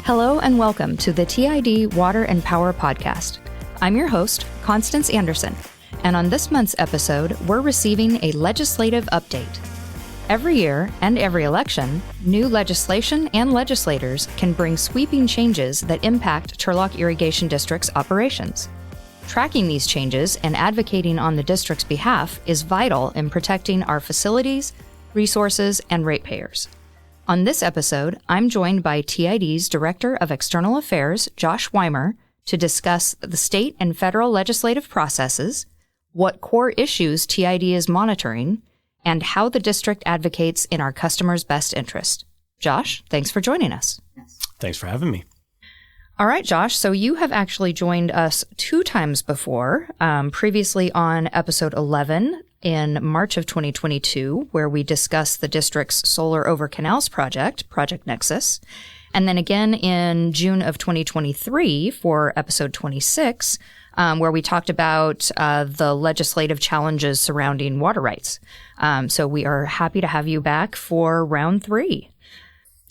Hello and welcome to the TID Water and Power Podcast. I'm your host, Constance Anderson, and on this month's episode, we're receiving a legislative update. Every year and every election, new legislation and legislators can bring sweeping changes that impact Turlock Irrigation District's operations. Tracking these changes and advocating on the district's behalf is vital in protecting our facilities, resources, and ratepayers. On this episode, I'm joined by TID's Director of External Affairs, Josh Weimer, to discuss the state and federal legislative processes, what core issues TID is monitoring, and how the district advocates in our customers' best interest. Josh, thanks for joining us. Thanks for having me. All right, Josh, so you have actually joined us 2 times before, previously on episode 11 in March of 2022, where we discussed the district's Solar Over Canals project, Project Nexus, and then again in June of 2023 for episode 26, where we talked about the legislative challenges surrounding water rights. So we are happy to have you back for round 3.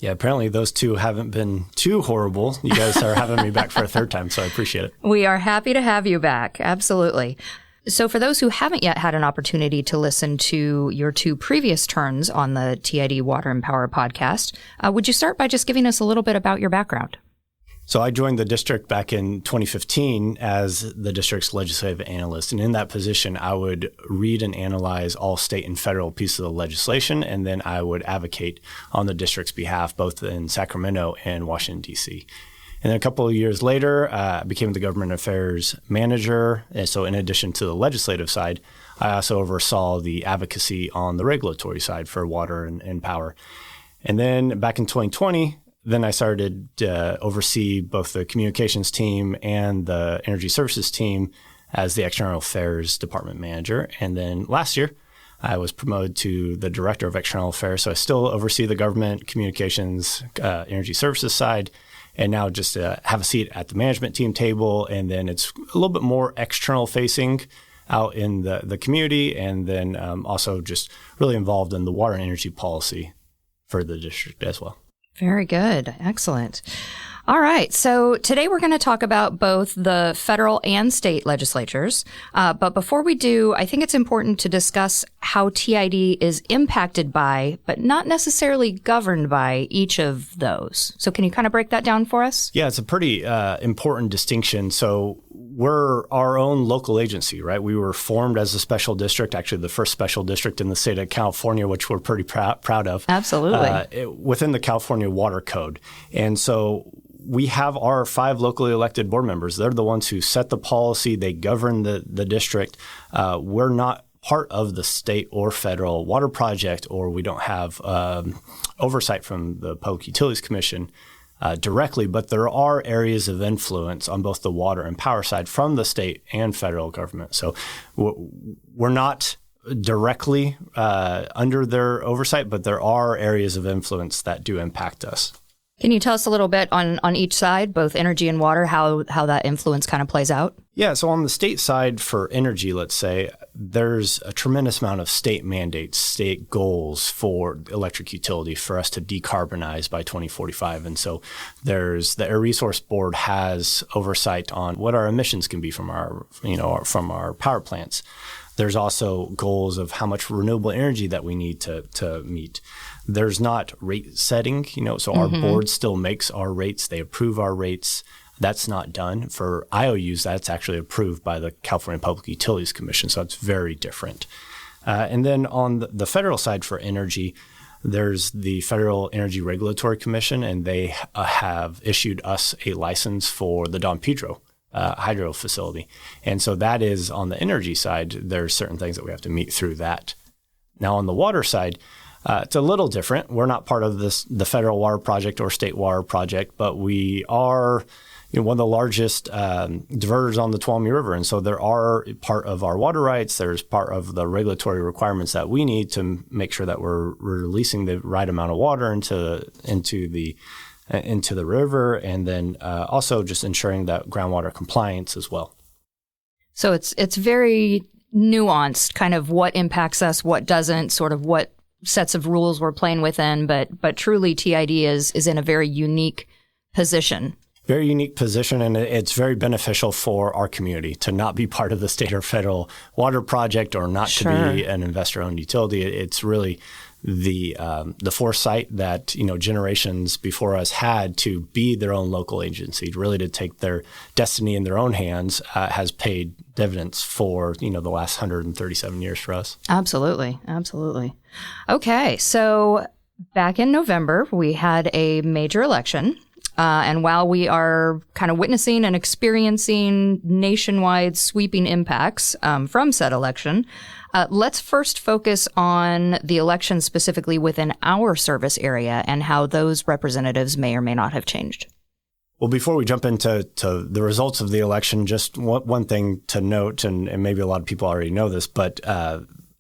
Yeah, apparently those 2 haven't been too horrible. You guys are having me back for a 3rd time, so I appreciate it. We are happy to have you back. Absolutely. So for those who haven't yet had an opportunity to listen to your 2 previous turns on the TID Water and Power podcast, would you start by just giving us a little bit about your background? So I joined the district back in 2015 as the district's legislative analyst. And in that position, I would read and analyze all state and federal pieces of legislation, and then I would advocate on the district's behalf, both in Sacramento and Washington, D.C. And then a couple of years later, I became the government affairs manager. And so in addition to the legislative side, I also oversaw the advocacy on the regulatory side for water and power. And then back in 2020, then I started to oversee both the communications team and the energy services team as the external affairs department manager. And then last year, I was promoted to the director of external affairs. So I still oversee the government, communications, energy services side, and now just have a seat at the management team table. And then it's a little bit more external facing out in the community, and then also just really involved in the water and energy policy for the district as well. Very good. Excellent. All right. So today we're going to talk about both the federal and state legislatures. But before we do, I think it's important to discuss how TID is impacted by, but not necessarily governed by, each of those. So can you kind of break that down for us? Yeah, it's a pretty important distinction. So we're our own local agency, right? We were formed as a special district, actually the first special district in the state of California, which we're pretty proud of. Absolutely. Within the California Water Code. And so we have our 5 locally elected board members. They're the ones who set the policy. They govern the district. We're not part of the state or federal water project, or we don't have oversight from the Public Utilities Commission directly, but there are areas of influence on both the water and power side from the state and federal government. So we're not directly under their oversight, but there are areas of influence that do impact us. Can you tell us a little bit on each side, both energy and water, how that influence kind of plays out? Yeah, so on the state side for energy, let's say, there's a tremendous amount of state mandates, state goals for electric utility for us to decarbonize by 2045. And so there's the Air Resource Board has oversight on what our emissions can be from our power plants. There's also goals of how much renewable energy that we need to meet. There's not rate setting, so our board still makes our rates. They approve our rates. That's not done. For IOUs, that's actually approved by the California Public Utilities Commission, so it's very different. And then on the federal side for energy, there's the Federal Energy Regulatory Commission, and they have issued us a license for the Don Pedro hydro facility. And so that is on the energy side. There's certain things that we have to meet through that. Now on the water side, it's a little different. We're not part of the federal water project or state water project, but we are one of the largest diverters on the Tuolumne River. And so there are part of our water rights. There's part of the regulatory requirements that we need to make sure that we're releasing the right amount of water into the river, and then also just ensuring that groundwater compliance as well. So it's very nuanced, kind of what impacts us, what doesn't, sort of what sets of rules we're playing within, but truly TID is in a very unique position. Very unique position, and it's very beneficial for our community to not be part of the state or federal water project or not to be an investor-owned utility. It's really the foresight that generations before us had to be their own local agency, really to take their destiny in their own hands, has paid dividends for the last 137 years for us. Absolutely. Okay, so back in November, we had a major election. And while we are kind of witnessing and experiencing nationwide sweeping impacts from said election, let's first focus on the election specifically within our service area and how those representatives may or may not have changed. Well, before we jump into the results of the election, just one thing to note, and maybe a lot of people already know this, but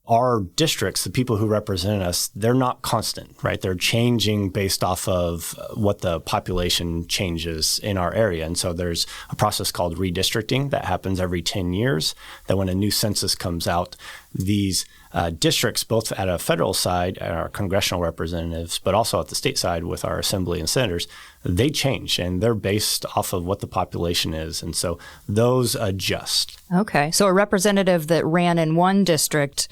our districts, the people who represent us, they're not constant, right? They're changing based off of what the population changes in our area. And so there's a process called redistricting that happens every 10 years, that when a new census comes out, these districts, both at a federal side, our congressional representatives, but also at the state side with our assembly and senators, they change, and they're based off of what the population is. And so those adjust. Okay. So a representative that ran in one district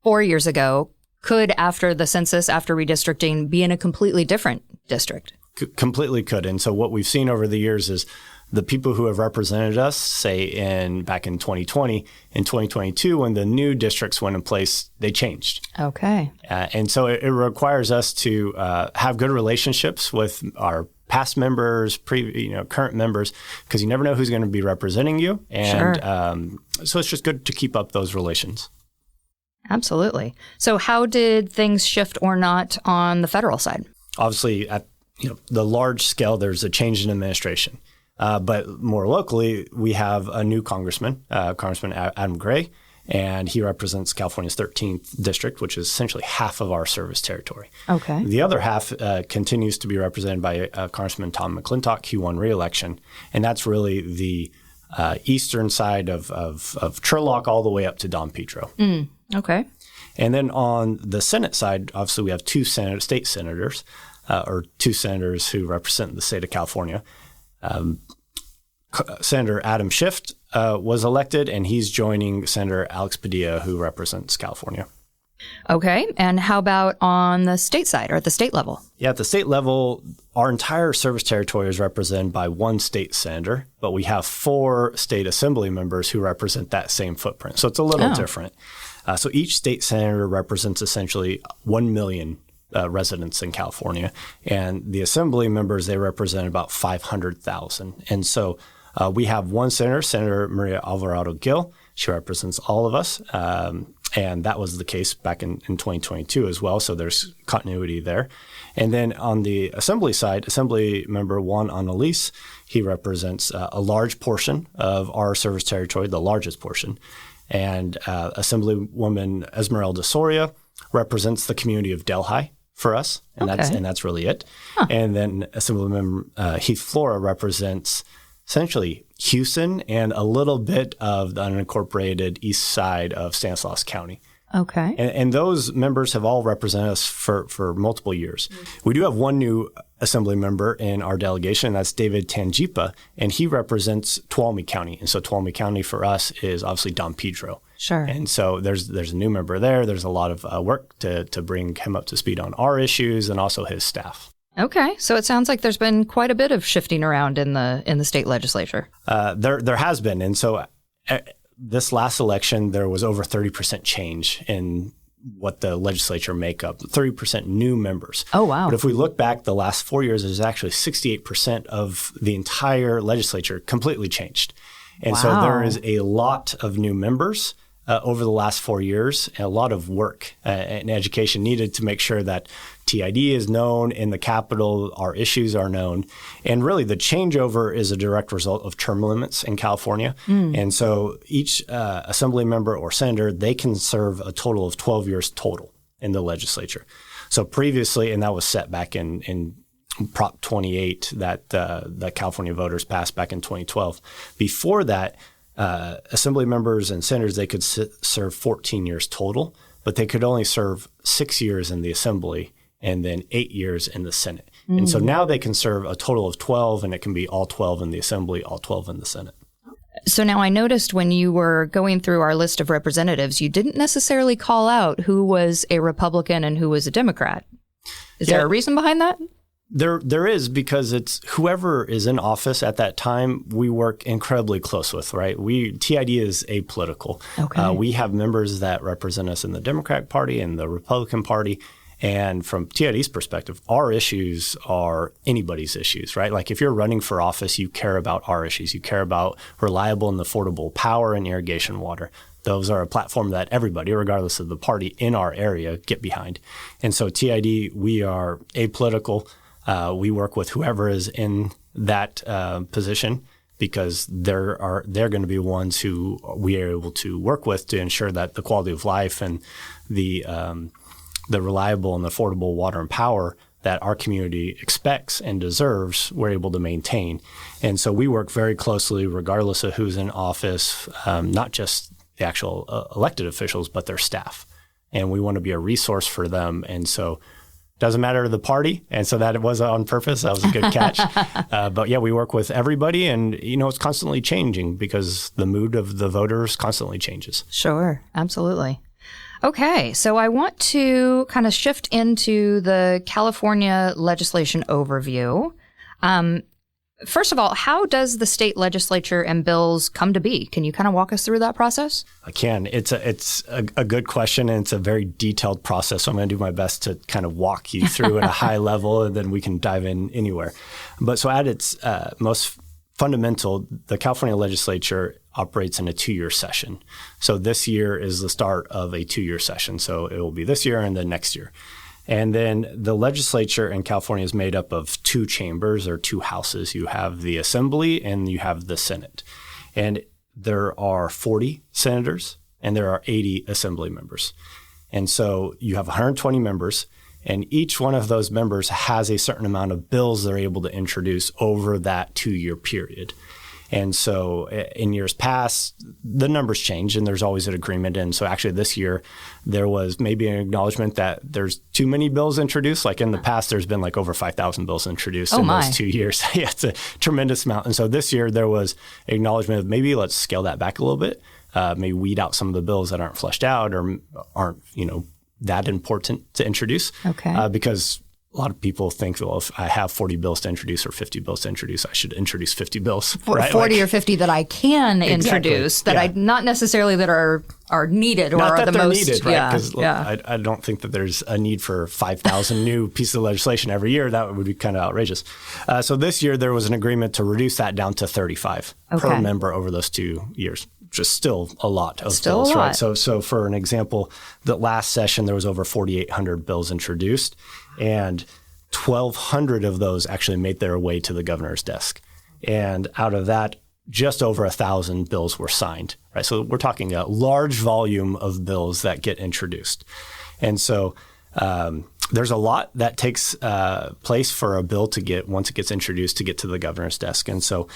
4 years ago could, after the census, after redistricting, be in a completely different district. Completely could. And so what we've seen over the years is the people who have represented us, say back in 2020, in 2022, when the new districts went in place, they changed. Okay. And so it requires us to have good relationships with our past members, current members, because you never know who's going to be representing you. And so it's just good to keep up those relations. Absolutely. So how did things shift or not on the federal side? Obviously, at the large scale, there's a change in administration. But more locally, we have a new congressman, Congressman Adam Gray, and he represents California's 13th district, which is essentially half of our service territory. Okay. The other half continues to be represented by Congressman Tom McClintock. He won re-election, and that's really the eastern side of Turlock all the way up to Don Pedro. Okay. And then on the Senate side, obviously we have two state senators, or two senators who represent the state of California. Senator Adam Schiff was elected, and he's joining Senator Alex Padilla, who represents California. Okay. And how about on the state side or at the state level? Yeah, at the state level, our entire service territory is represented by one state senator, but we have 4 state assembly members who represent that same footprint. So it's a little different. So each state senator represents essentially 1 million residents in California. And the assembly members, they represent about 500,000. And so we have one senator, Senator Maria Alvarado Gil. She represents all of us. And that was the case back in 2022 as well. So there's continuity there. And then on the assembly side, Assembly Member Juan Annalise, he represents a large portion of our service territory, the largest portion. And Assemblywoman Esmeralda Soria represents the community of Delhi for us, and that's really it. Huh. And then Assemblymember Heath Flora represents essentially Houston and a little bit of the unincorporated east side of Stanislaus County. Okay. And those members have all represented us for multiple years. We do have one new assembly member in our delegation, and that's David Tangipa, and he represents Tuolumne County. And so Tuolumne County for us is obviously Don Pedro. Sure. And so there's a new member there. There's a lot of work to bring him up to speed on our issues and also his staff. Okay, so it sounds like there's been quite a bit of shifting around in the state legislature. There has been, and so this last election there was over 30% change in what the legislature make up, 30% new members. Oh wow! But if we look back the last 4 years, there's actually 68% of the entire legislature completely changed, and so there is a lot of new members. Over the last 4 years, a lot of work and education needed to make sure that TID is known in the Capitol, our issues are known. And really the changeover is a direct result of term limits in California. And so each assembly member or senator, they can serve a total of 12 years total in the legislature. So previously, and that was set back in Prop 28 that the California voters passed back in 2012. Before that, assembly members and senators, they could serve 14 years total, but they could only serve 6 years in the assembly and then 8 years in the Senate. And so now they can serve a total of 12, and it can be all 12 in the Assembly, all 12 in the Senate. So now I noticed when you were going through our list of representatives, you didn't necessarily call out who was a Republican and who was a Democrat. Is there a reason behind that? There is, because it's whoever is in office at that time, we work incredibly close with, right? TID is apolitical. Okay. We have members that represent us in the Democratic Party and the Republican Party. And from TID's perspective, our issues are anybody's issues, right? Like if you're running for office, you care about our issues. You care about reliable and affordable power and irrigation water. Those are a platform that everybody, regardless of the party in our area, get behind. And so TID, we are apolitical. We work with whoever is in that position, because they're going to be ones who we are able to work with to ensure that the quality of life and the reliable and affordable water and power that our community expects and deserves, we're able to maintain. And so we work very closely, regardless of who's in office, not just the actual elected officials, but their staff. And we want to be a resource for them. And so it doesn't matter the party. And so that was on purpose. That was a good catch. But yeah, we work with everybody, and it's constantly changing because the mood of the voters constantly changes. Sure, absolutely. Okay, so I want to kind of shift into the California legislation overview. First of all, how does the state legislature and bills come to be? Can you kind of walk us through that process? I can. It's a good question, and it's a very detailed process. So I'm going to do my best to kind of walk you through at a high level, and then we can dive in anywhere. But so at its most fundamental, the California legislature operates in a 2-year session. So this year is the start of a 2-year session. So it will be this year and then next year. And then the legislature in California is made up of 2 chambers or 2 houses. You have the Assembly and you have the Senate. And there are 40 senators and there are 80 Assembly members. And so you have 120 members, and each one of those members has a certain amount of bills they're able to introduce over that 2-year period. And so in years past, the numbers change and there's always an agreement. And so actually this year, there was maybe an acknowledgement that there's too many bills introduced. Like in the past, there's been like over 5,000 bills introduced in those 2 years. Yeah, it's a tremendous amount. And so this year, there was acknowledgement of maybe let's scale that back a little bit, maybe weed out some of the bills that aren't fleshed out or aren't, that important to introduce. Okay. Because a lot of people think, well, if I have 40 bills to introduce or 50 bills to introduce, I should introduce 50 bills. Right? 40 or 50 that I can introduce, that I not necessarily that are needed or not are that the they're most needed, right? Because I don't think that there's a need for 5,000 new pieces of legislation every year. That would be kind of outrageous. So this year there was an agreement to reduce that down to 35 per member over those 2 years. Just still a lot of bills, right? So for an example, the last session there was over 4,800 bills introduced, and 1,200 of those actually made their way to the governor's desk. And out of that, just over 1,000 bills were signed, right? So we're talking a large volume of bills that get introduced. And so there's a lot that takes place for a bill to get, once it gets introduced, to get to the governor's desk. And so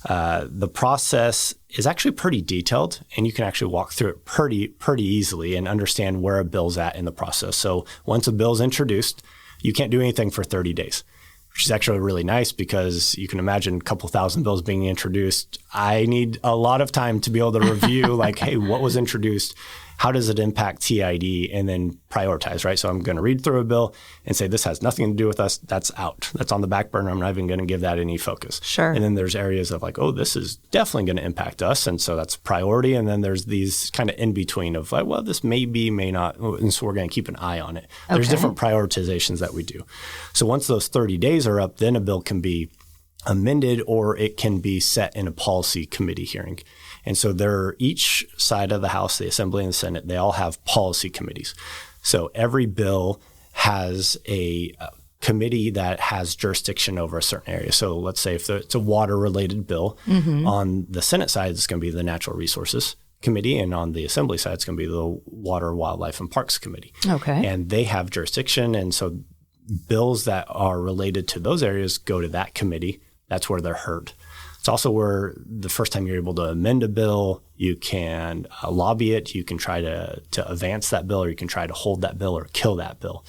the process is actually pretty detailed, and you can actually walk through it pretty easily and understand where a bill's at in the process. So once a bill's introduced, you can't do anything for 30 days, which is actually really nice because you can imagine a couple thousand bills being introduced. I need a lot of time to be able to review like, hey, what was introduced? How does it impact TID? And then prioritize, right? So I'm going to read through a bill and say, this has nothing to do with us. That's out. That's on the back burner. I'm not even going to give that any focus. Sure. And then there's areas of like, oh, this is definitely going to impact us. And so that's priority. And then there's these kind of in between of like, well, this may be, may not. And so we're going to keep an eye on it. Okay. There's different prioritizations that we do. So once those 30 days are up, then a bill can be amended or it can be set in a policy committee hearing. And so each side of the House, the Assembly and the Senate, they all have policy committees. So every bill has a committee that has jurisdiction over a certain area. So let's say if it's a water-related bill, on the Senate side, it's going to be the Natural Resources Committee, and on the Assembly side, it's going to be the Water, Wildlife, and Parks Committee. Okay. And they have jurisdiction, and so bills that are related to those areas go to that committee. That's where they're heard. It's also where the first time you're able to amend a bill, you can lobby it, you can try to advance that bill, or you can try to hold that bill or kill that bill.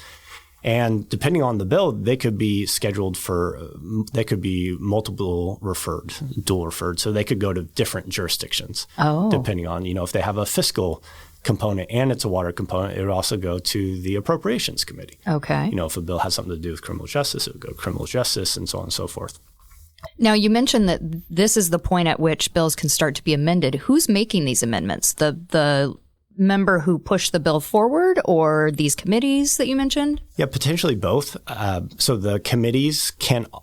And depending on the bill, they could be they could be dual referred. So they could go to different jurisdictions, depending on, if they have a fiscal component and it's a water component, it would also go to the Appropriations Committee. Okay. If a bill has something to do with criminal justice, it would go to criminal justice and so on and so forth. Now, you mentioned that this is the point at which bills can start to be amended. Who's making these amendments? The member who pushed the bill forward, or these committees that you mentioned? Yeah, potentially both. So the committees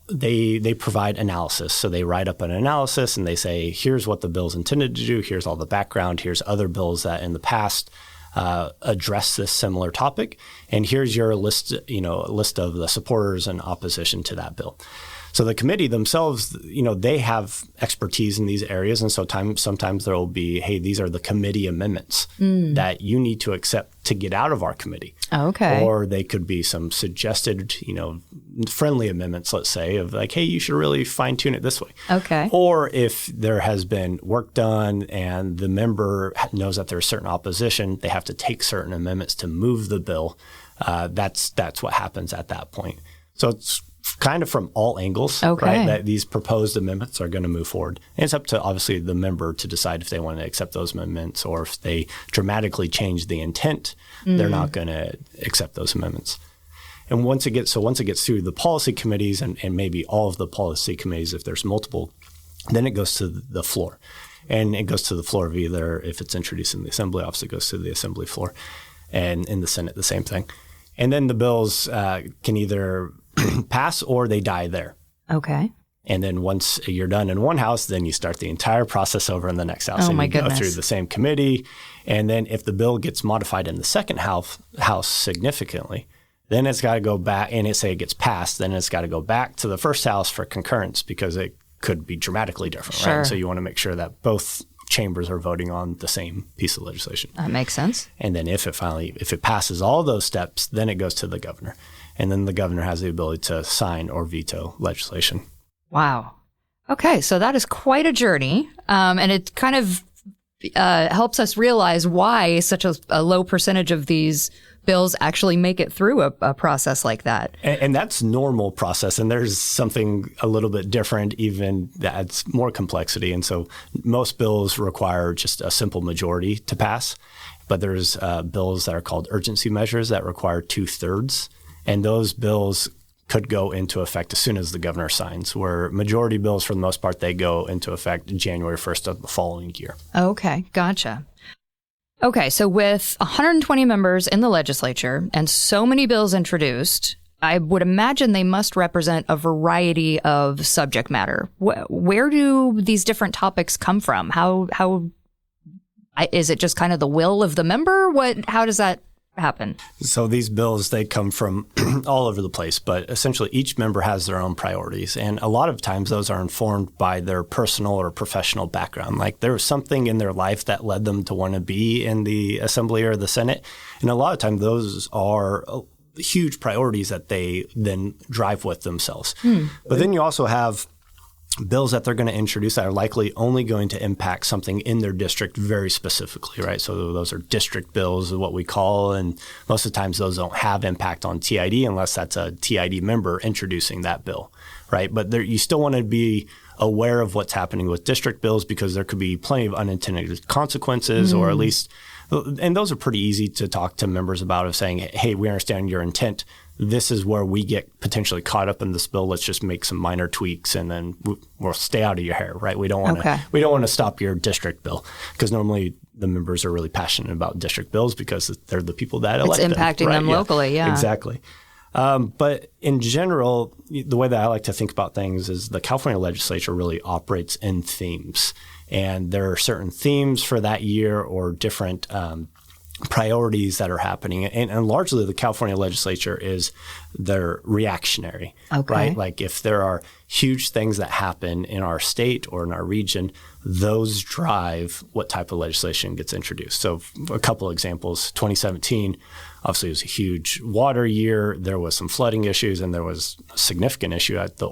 they provide analysis. So they write up an analysis and they say, here's what the bill's intended to do. Here's all the background. Here's other bills that in the past address this similar topic. And here's your list, a list of the supporters and opposition to that bill. So the committee themselves, they have expertise in these areas. And so sometimes there will be, hey, these are the committee amendments that you need to accept to get out of our committee. Okay. Or they could be some suggested, friendly amendments, let's say, of like, hey, you should really fine tune it this way. Okay. Or if there has been work done and the member knows that there's certain opposition, they have to take certain amendments to move the bill. That's what happens at that point. So it's kind of from all angles, right, that these proposed amendments are going to move forward. And it's up to, obviously, the member to decide if they want to accept those amendments, or if they dramatically change the intent, they're not going to accept those amendments. And once it gets through the policy committees and maybe all of the policy committees, if there's multiple, then it goes to the floor. And it goes to the floor of either, if it's introduced in the Assembly, obviously it goes to the Assembly floor. And in the Senate, the same thing. And then the bills can either pass or they die there. Okay. And then once you're done in one house, then you start the entire process over in the next house. Oh, and my you goodness. go through the same committee. And then if the bill gets modified in the second house significantly, then it's got to go back, and it gets passed, then it's got to go back to the first house for concurrence, because it could be dramatically different, Sure. right? And so you want to make sure that both chambers are voting on the same piece of legislation. That makes sense. And then if it passes all those steps, then it goes to the governor. And then the governor has the ability to sign or veto legislation. Wow. Okay, so that is quite a journey. And it kind of helps us realize why such a low percentage of these bills actually make it through a process like that. And that's normal process. And there's something a little bit different, even that adds more complexity. And so most bills require just a simple majority to pass. But there's bills that are called urgency measures that require 2/3. And those bills could go into effect as soon as the governor signs, where majority bills, for the most part, they go into effect January 1st of the following year. Okay, gotcha. Okay, so with 120 members in the legislature and so many bills introduced, I would imagine they must represent a variety of subject matter. Where do these different topics come from? How is it just kind of the will of the member? How does that happen? So these bills, they come from all over the place, but essentially each member has their own priorities. And a lot of times those are informed by their personal or professional background. Like there was something in their life that led them to want to be in the Assembly or the Senate. And a lot of times those are huge priorities that they then drive with themselves. But then you also have bills that they're going to introduce that are likely only going to impact something in their district very specifically, right? So those are district bills, is what we call, and most of the times those don't have impact on TID unless that's a TID member introducing that bill, right? But you still want to be aware of what's happening with district bills, because there could be plenty of unintended consequences, or at least, and those are pretty easy to talk to members about, of saying, hey, we understand your intent. This is where we get potentially caught up in this bill. Let's just make some minor tweaks, and then we'll stay out of your hair, right? We don't want to stop your district bill, because normally the members are really passionate about district bills because they're the people that elect them. It's impacting them locally, yeah. Exactly. But in general, the way that I like to think about things is the California legislature really operates in themes, and there are certain themes for that year or different priorities that are happening. And largely the California legislature they're reactionary, right? Like if there are huge things that happen in our state or in our region, those drive what type of legislation gets introduced. So a couple of examples, 2017, obviously it was a huge water year. There was some flooding issues, and there was a significant issue at the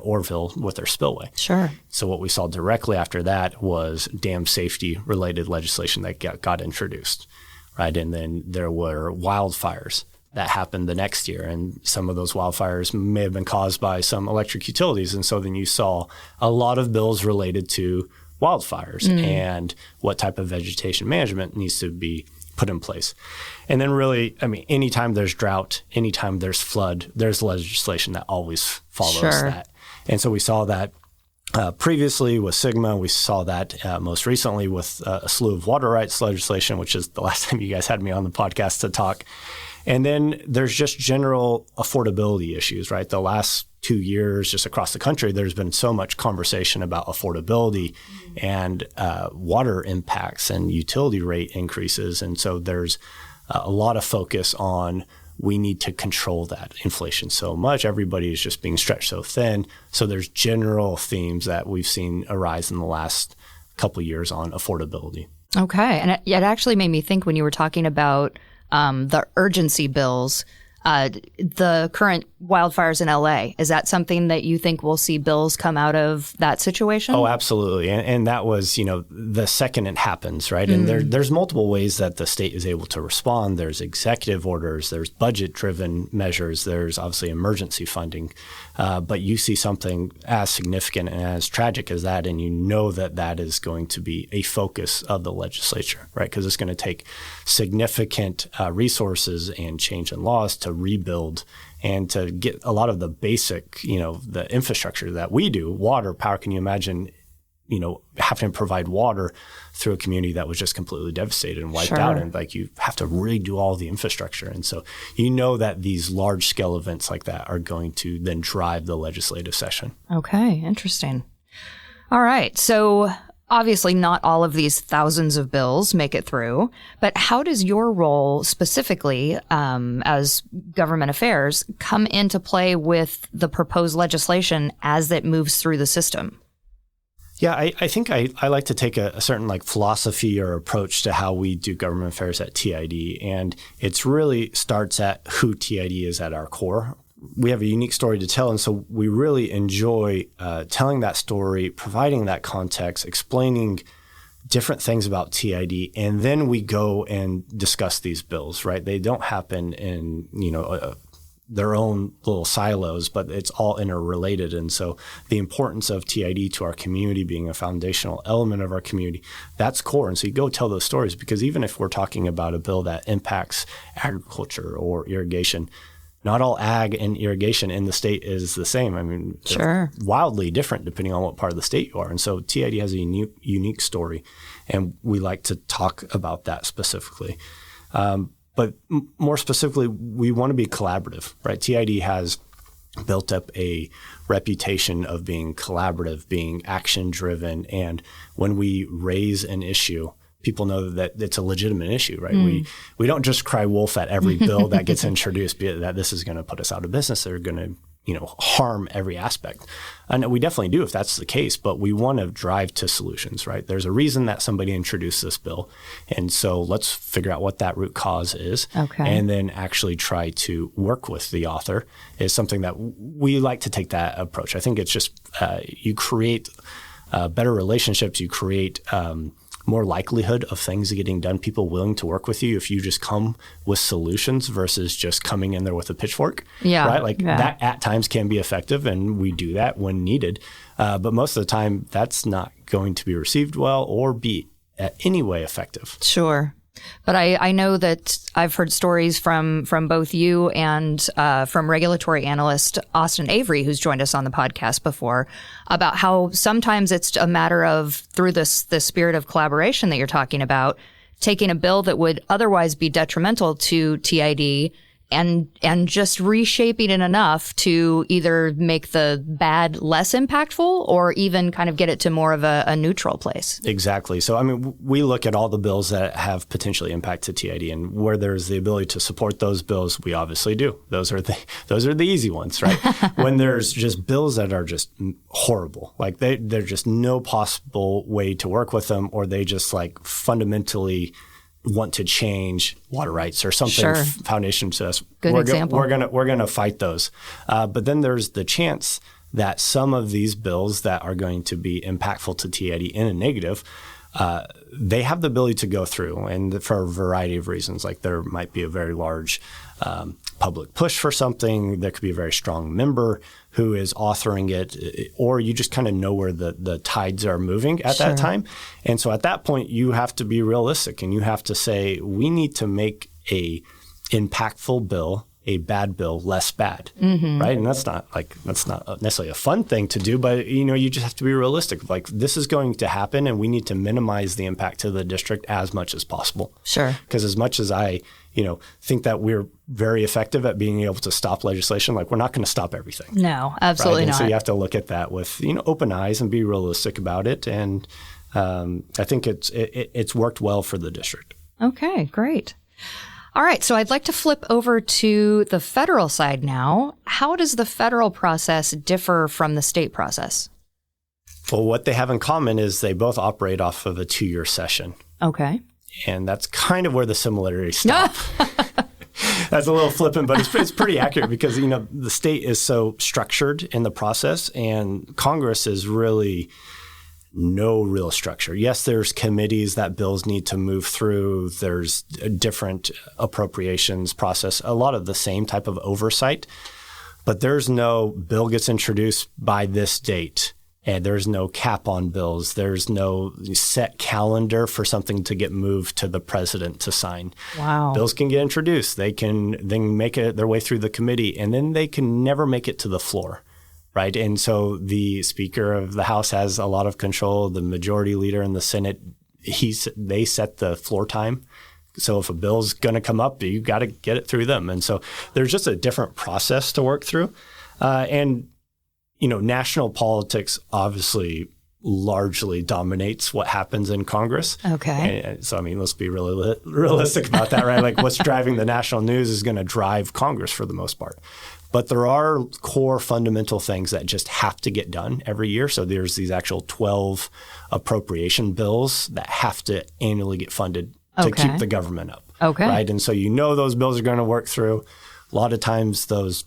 Orville with their spillway. Sure. So what we saw directly after that was dam safety related legislation that got introduced. Right. And then there were wildfires that happened the next year. And some of those wildfires may have been caused by some electric utilities. And so then you saw a lot of bills related to wildfires and what type of vegetation management needs to be put in place. And then really, I mean, anytime there's drought, anytime there's flood, there's legislation that always follows that. And so we saw that previously with SGMA. We saw that most recently with a slew of water rights legislation, which is the last time you guys had me on the podcast to talk. And then there's just general affordability issues, right? The last 2 years, just across the country, there's been so much conversation about affordability and water impacts and utility rate increases. And so there's a lot of focus on we need to control that inflation so much. Everybody is just being stretched so thin. So there's general themes that we've seen arise in the last couple of years on affordability. Okay. And it actually made me think when you were talking about the urgency bills, the current wildfires in LA, is that something that you think we'll see bills come out of that situation? Oh, absolutely. And that was, the second it happens, right? And there's multiple ways that the state is able to respond. There's executive orders, there's budget-driven measures, there's obviously emergency funding. But you see something as significant and as tragic as that, and you know that that is going to be a focus of the legislature, right? Because it's going to take significant resources and change in laws to rebuild and to get a lot of the basic, the infrastructure that we do, water, power. Can you imagine, having to provide water through a community that was just completely devastated and wiped out, and you have to redo all the infrastructure. And so that these large scale events like that are going to then drive the legislative session. Okay, interesting. All right. So obviously not all of these thousands of bills make it through, but how does your role specifically as government affairs come into play with the proposed legislation as it moves through the system? Yeah, I think I like to take a certain philosophy or approach to how we do government affairs at TID. And it's really starts at who TID is at our core. We have a unique story to tell, and so we really enjoy telling that story, providing that context, explaining different things about TID, and then we go and discuss these bills, right? They don't happen in, their own little silos, but it's all interrelated. And so the importance of TID to our community being a foundational element of our community, that's core. And so you go tell those stories, because even if we're talking about a bill that impacts agriculture or irrigation, not all ag and irrigation in the state is the same. I mean, they're wildly different depending on what part of the state you are. And so TID has a unique story, and we like to talk about that specifically. But more specifically, we want to be collaborative, right? TID has built up a reputation of being collaborative, being action-driven, and when we raise an issue, people know that it's a legitimate issue, right? We don't just cry wolf at every bill that gets introduced, be it that this is going to put us out of business, they're going to harm every aspect. And we definitely do if that's the case, but we want to drive to solutions, right? There's a reason that somebody introduced this bill. And so let's figure out what that root cause is. Okay. And then actually try to work with the author is something that we like to take that approach. I think it's just you create better relationships, you create more likelihood of things getting done, people willing to work with you if you just come with solutions versus just coming in there with a pitchfork. Yeah. Right? That at times can be effective, and we do that when needed. But most of the time, that's not going to be received well or be in any way effective. Sure. But I know that I've heard stories from both you and from regulatory analyst Austin Avery, who's joined us on the podcast before, about how sometimes it's a matter of, through the spirit of collaboration that you're talking about, taking a bill that would otherwise be detrimental to TID and just reshaping it enough to either make the bad less impactful or even kind of get it to more of a neutral place. Exactly. So, I mean, we look at all the bills that have potentially impact to TID, and where there's the ability to support those bills, we obviously do. Those are the easy ones, right? When there's just bills that are just horrible, there's just no possible way to work with them, or they just fundamentally want to change water rights or something foundation to us. Good example. We're gonna fight those. But then there's the chance that some of these bills that are going to be impactful to TID in a negative, they have the ability to go through, and for a variety of reasons. There might be a very large public push for something. There could be a very strong member who is authoring it, or you just kind of know where the tides are moving at that time. And so at that point, you have to be realistic and you have to say, we need to make a impactful bill, a bad bill, less bad, right? And that's not necessarily a fun thing to do, but you just have to be realistic. Like, this is going to happen, and we need to minimize the impact to the district as much as possible. Sure. Because as much as I, think that we're very effective at being able to stop legislation, like, we're not going to stop everything. No, absolutely not. So you have to look at that with open eyes and be realistic about it. And I think it's worked well for the district. Okay, great. All right, so I'd like to flip over to the federal side now. How does the federal process differ from the state process? Well, what they have in common is they both operate off of a 2-year session. Okay. And that's kind of where the similarities stop. That's a little flippant, but it's pretty accurate because, the state is so structured in the process, and Congress is really no real structure. Yes, there's committees that bills need to move through. There's a different appropriations process, a lot of the same type of oversight, but there's no bill gets introduced by this date, and there's no cap on bills. There's no set calendar for something to get moved to the president to sign. Wow. Bills can get introduced. They can then make it their way through the committee, and then they can never make it to the floor. Right. And so the Speaker of the House has a lot of control. The Majority Leader in the Senate, they set the floor time. So if a bill's going to come up, you got to get it through them. And so there's just a different process to work through. National politics obviously largely dominates what happens in Congress. Okay. And so, let's be really realistic about that, right? Like, what's driving the national news is going to drive Congress for the most part. But there are core fundamental things that just have to get done every year. So there's these actual 12 appropriation bills that have to annually get funded to keep the government up. Okay. Right. And so those bills are going to work through. A lot of times those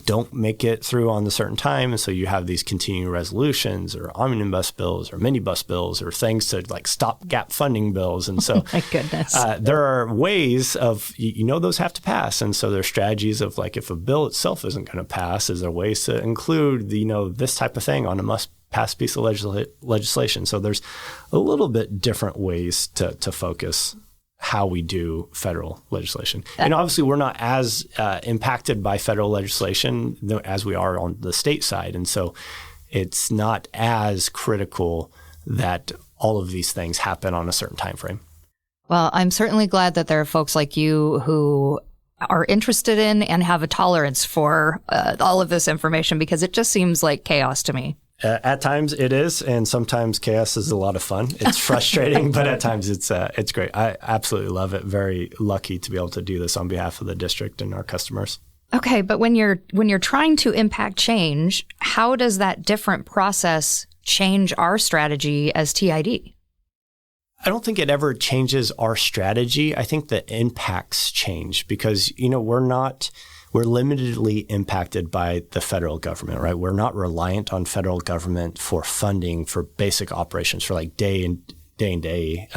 don't make it through on a certain time. And so you have these continuing resolutions or omnibus bills or minibus bills or things to stopgap funding bills. And so my goodness. There are ways of, those have to pass. And so there's strategies of if a bill itself isn't going to pass, is there ways to include, this type of thing on a must-pass piece of legislation. So there's a little bit different ways to focus how we do federal legislation. And obviously, we're not as impacted by federal legislation as we are on the state side. And so it's not as critical that all of these things happen on a certain time frame. Well, I'm certainly glad that there are folks like you who are interested in and have a tolerance for all of this information, because it just seems like chaos to me. At times it is, and sometimes chaos is a lot of fun. It's frustrating, but at times it's great. I absolutely love it. Very lucky to be able to do this on behalf of the district and our customers. Okay, but when you're trying to impact change, how does that different process change our strategy as TID? I don't think it ever changes our strategy. I think the impacts change because, we're limitedly impacted by the federal government, right? We're not reliant on federal government for funding for basic operations for day in day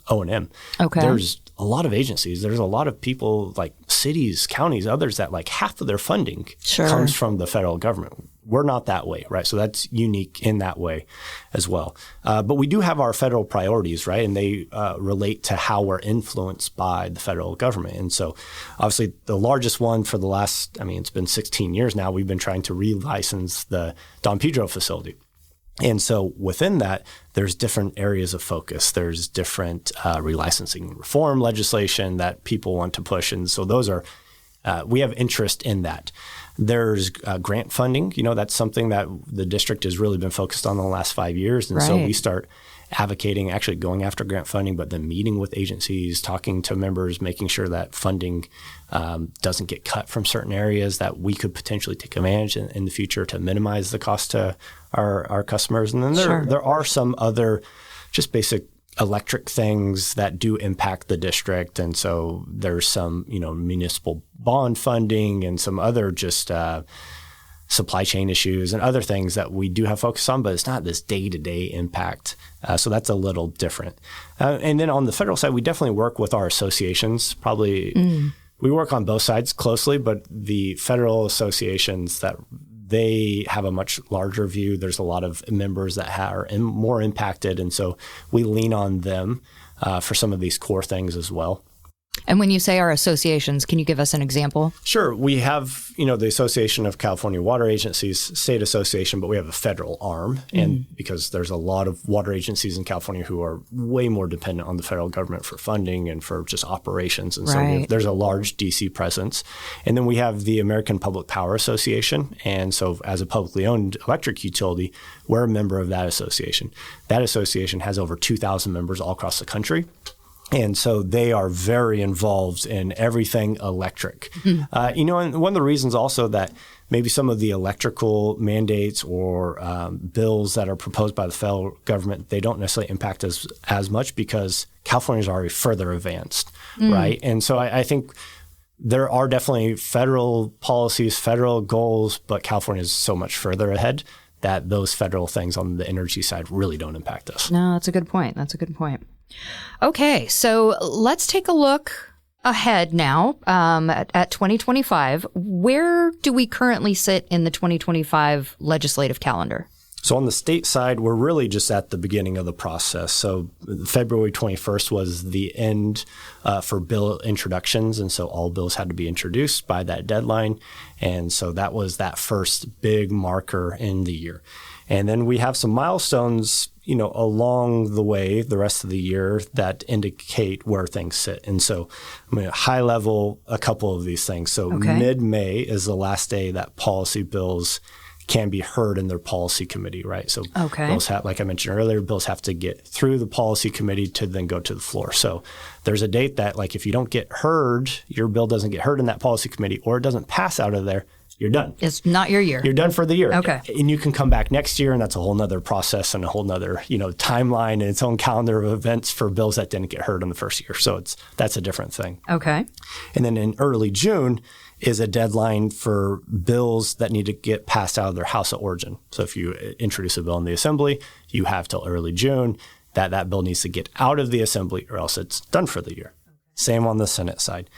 O&M. Okay. There's a lot of agencies. There's a lot of people like cities, counties, others that half of their funding comes from the federal government. We're not that way, right? So that's unique in that way as well. But we do have our federal priorities, right? And they relate to how we're influenced by the federal government. And so obviously the largest one for the last, it's been 16 years now, we've been trying to relicense the Don Pedro facility. And so within that, there's different areas of focus. There's different relicensing reform legislation that people want to push. And so those are, we have interest in that. There's grant funding. That's something that the district has really been focused on in the last 5 years. And so we start advocating, actually going after grant funding, but then meeting with agencies, talking to members, making sure that funding doesn't get cut from certain areas that we could potentially take advantage in the future to minimize the cost to our customers. And then there are some other just basic electric things that do impact the district. And so there's some, municipal bond funding and some other just supply chain issues and other things that we do have focus on, but it's not this day-to-day impact. So that's a little different. And then on the federal side, we definitely work with our associations, probably We work on both sides closely, but the federal associations they have a much larger view. There's a lot of members that are more impacted, and so we lean on them for some of these core things as well. And when you say our associations, can you give us an example? Sure. We have, the Association of California Water Agencies, state association, but we have a federal arm. And because there's a lot of water agencies in California who are way more dependent on the federal government for funding and for just operations. And so there's a large DC presence. And then we have the American Public Power Association. And so as a publicly owned electric utility, we're a member of that association. That association has over 2,000 members all across the country. And so they are very involved in everything electric. And one of the reasons also that maybe some of the electrical mandates or bills that are proposed by the federal government, they don't necessarily impact us as much because California is already further advanced, right? And so I think there are definitely federal policies, federal goals, but California is so much further ahead that those federal things on the energy side really don't impact us. No, that's a good point. Okay, so let's take a look ahead now at 2025. Where do we currently sit in the 2025 legislative calendar? So on the state side, we're really just at the beginning of the process. So February 21st was the end for bill introductions. And so all bills had to be introduced by that deadline. And so that was that first big marker in the year. And then we have some milestones, along the way, the rest of the year that indicate where things sit. And so high level, a couple of these things. So mid-May is the last day that policy bills can be heard in their policy committee, right? So bills have, like I mentioned earlier, bills have to get through the policy committee to then go to the floor. So there's a date that, like, if you don't get heard, your bill doesn't get heard in that policy committee or it doesn't pass out of there, you're done. It's not your year. You're done for the year. Okay. And you can come back next year, and that's a whole nother process and a whole nother, timeline and its own calendar of events for bills that didn't get heard in the first year. So that's a different thing. Okay. And then in early June is a deadline for bills that need to get passed out of their house of origin. So if you introduce a bill in the assembly, you have till early June that bill needs to get out of the assembly or else it's done for the year. Same on the Senate side.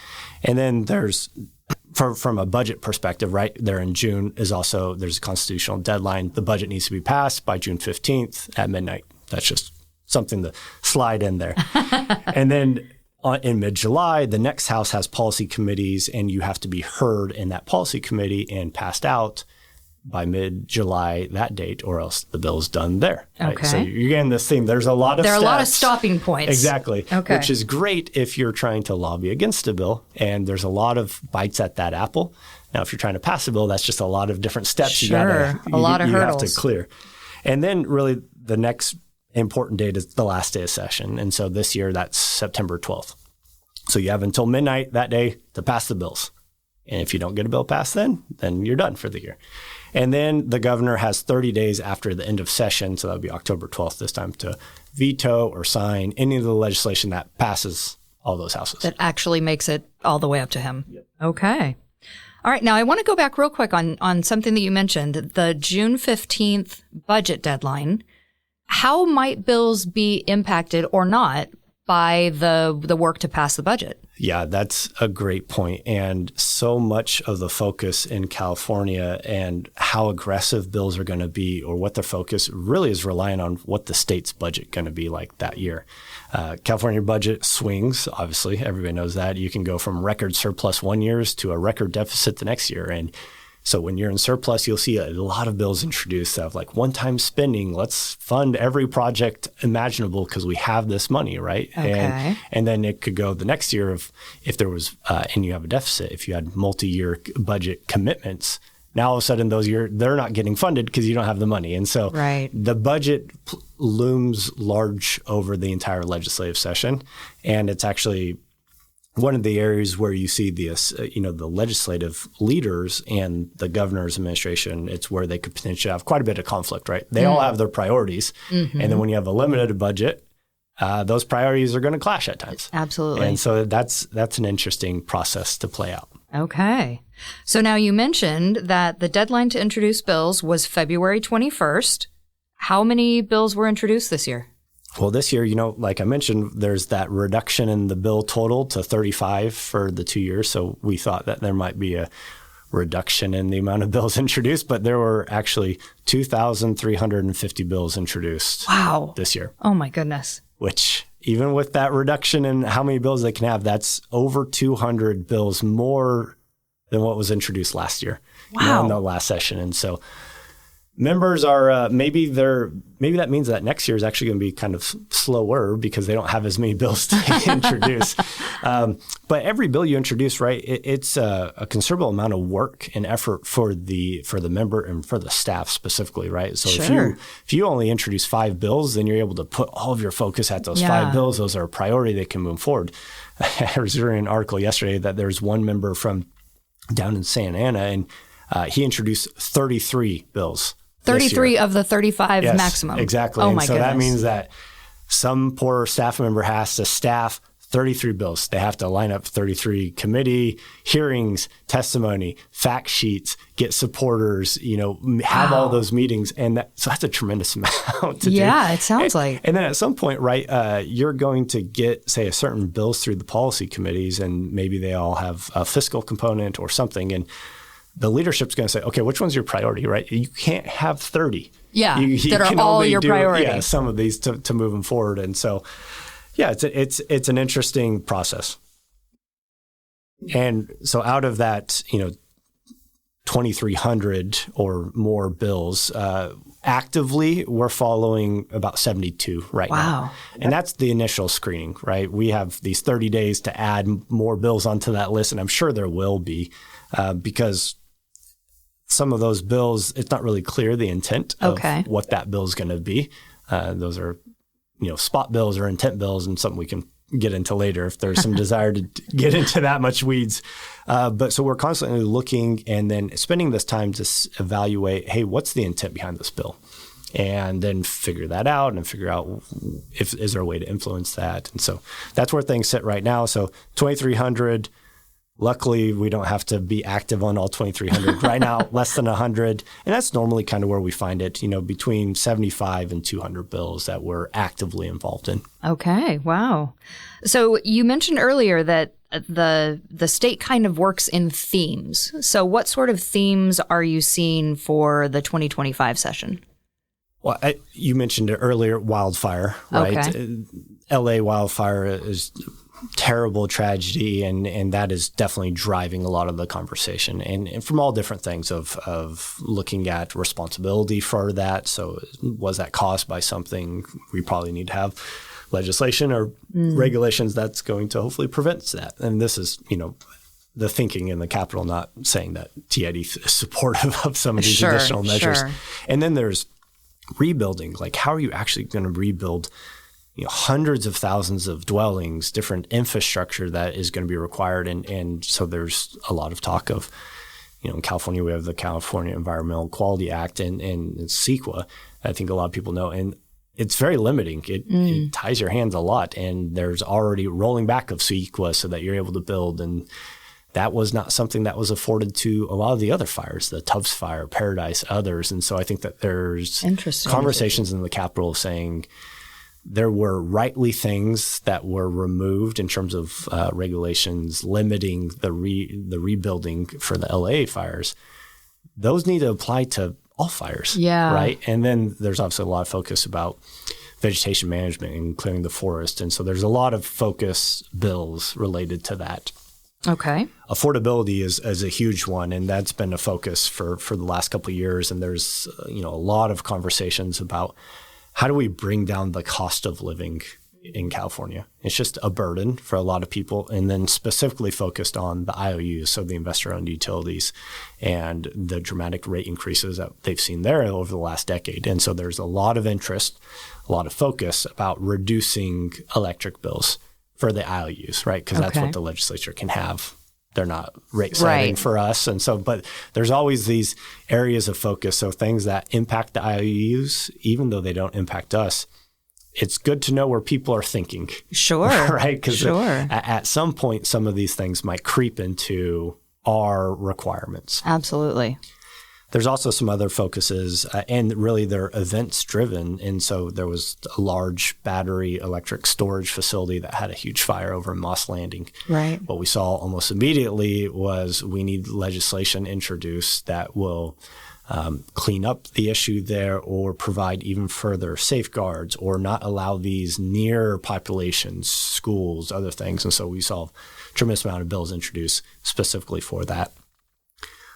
And then there's from a budget perspective, right there in June there's a constitutional deadline. The budget needs to be passed by June 15th at midnight. That's just something to slide in there. And then in mid-July, the next house has policy committees, and you have to be heard in that policy committee and passed out by mid-July that date, or else the bill is done there. Right? Okay. So you're getting this theme. There are a lot of stopping points. Exactly. Okay. Which is great if you're trying to lobby against a bill, and there's a lot of bites at that apple. Now, if you're trying to pass a bill, that's just a lot of different steps you have to clear. And then really the next important date is the last day of session. And so this year, that's September 12th. So you have until midnight that day to pass the bills. And if you don't get a bill passed then you're done for the year. And then the governor has 30 days after the end of session, so that would be October 12th this time, to veto or sign any of the legislation that passes all those houses. That actually makes it all the way up to him. Yep. Okay. All right. Now, I want to go back real quick on something that you mentioned, the June 15th budget deadline. How might bills be impacted or not by the work to pass the budget? Yeah, that's a great point. And so much of the focus in California and how aggressive bills are going to be, or what their focus really is, relying on what the state's budget going to be like that year. California budget swings, obviously. Everybody knows that. You can go from record surplus one year to a record deficit the next year. And so when you're in surplus, you'll see a lot of bills introduced of like one-time spending. Let's fund every project imaginable because we have this money, right? Okay. And then it could go the next year if there was, and you have a deficit, if you had multi-year budget commitments, now all of a sudden those years, they're not getting funded because you don't have the money. And so the budget looms large over the entire legislative session. And it's actually one of the areas where you see the legislative leaders and the governor's administration, it's where they could potentially have quite a bit of conflict, right? They all have their priorities. Mm-hmm. And then when you have a limited budget, those priorities are going to clash at times. Absolutely. And so that's an interesting process to play out. Okay. So now you mentioned that the deadline to introduce bills was February 21st. How many bills were introduced this year? Well, this year, like I mentioned, there's that reduction in the bill total to 35 for the 2 years. So we thought that there might be a reduction in the amount of bills introduced, but there were actually 2,350 bills introduced this year. Oh, my goodness. Which, even with that reduction in how many bills they can have, that's over 200 bills more than what was introduced last year in the last session. And so members are maybe that means that next year is actually going to be kind of slower because they don't have as many bills to introduce. But every bill you introduce, right, it's a considerable amount of work and effort for the member and for the staff specifically, right? So if you only introduce 5 bills, then you're able to put all of your focus at those 5 bills. Those are a priority. They can move forward. I was reading an article yesterday that there's one member from down in Santa Ana, and he introduced 33 bills. 33 of the 35 maximum. Exactly. Oh, my so goodness. that means that some poor staff member has to staff 33 bills. They have to line up 33 committee hearings, testimony, fact sheets, get supporters, have all those meetings. And so that's a tremendous amount to do. Yeah, it sounds like. And then at some point, right, you're going to get, say, a certain bills through the policy committees, and maybe they all have a fiscal component or something. And the leadership's going to say, okay, which one's your priority, right? You can't have 30. Yeah, you that are all your priorities. Yeah, some of these to move them forward. And so, yeah, it's an interesting process. And so out of that, 2,300 or more bills, actively, we're following about 72 right now. And that's the initial screening, right? We have these 30 days to add more bills onto that list, and I'm sure there will be because some of those bills, it's not really clear the intent of what that bill is going to be. Those are, spot bills or intent bills, and something we can get into later if there's some desire to get into that much weeds. But so we're constantly looking and then spending this time to evaluate, hey, what's the intent behind this bill? And then figure that out and figure out is there a way to influence that? And so that's where things sit right now. So 2,300. Luckily, we don't have to be active on all 2,300 right now, less than 100. And that's normally kind of where we find it, between 75 and 200 bills that we're actively involved in. Okay. Wow. So you mentioned earlier that the state kind of works in themes. So what sort of themes are you seeing for the 2025 session? Well, you mentioned it earlier, wildfire, right? Okay. LA wildfire is terrible tragedy, and that is definitely driving a lot of the conversation, and from all different things of looking at responsibility for that. So was that caused by something? We probably need to have legislation or regulations that's going to hopefully prevent that. And this is, the thinking in the Capitol, not saying that TID is supportive of some of these additional measures. And then there's rebuilding. Like, how are you actually going to rebuild hundreds of thousands of dwellings, different infrastructure that is going to be required. And so there's a lot of talk of, in California, we have the California Environmental Quality Act and CEQA. I think a lot of people know. And it's very limiting. It ties your hands a lot. And there's already rolling back of CEQA so that you're able to build. And that was not something that was afforded to a lot of the other fires, the Tubbs Fire, Paradise, others. And so I think that there's conversations in the Capitol saying, there were rightly things that were removed in terms of regulations limiting the rebuilding for the LA fires. Those need to apply to all fires, right? And then there's obviously a lot of focus about vegetation management and clearing the forest. And so there's a lot of focus bills related to that. Okay. Affordability is a huge one, and that's been a focus for the last couple of years. And there's a lot of conversations about how do we bring down the cost of living in California? It's just a burden for a lot of people, and then specifically focused on the IOUs, so the investor-owned utilities, and the dramatic rate increases that they've seen there over the last decade. And so there's a lot of interest, a lot of focus about reducing electric bills for the IOUs, right? Because that's what the legislature can have. They're not rate setting for us. And so, but there's always these areas of focus. So things that impact the IOUs, even though they don't impact us, it's good to know where people are thinking. Sure. Right? Because at some point, some of these things might creep into our requirements. Absolutely. There's also some other focuses, and really they're events driven. And so there was a large battery electric storage facility that had a huge fire over in Moss Landing. Right. What we saw almost immediately was we need legislation introduced that will clean up the issue there or provide even further safeguards or not allow these near populations, schools, other things. And so we saw a tremendous amount of bills introduced specifically for that.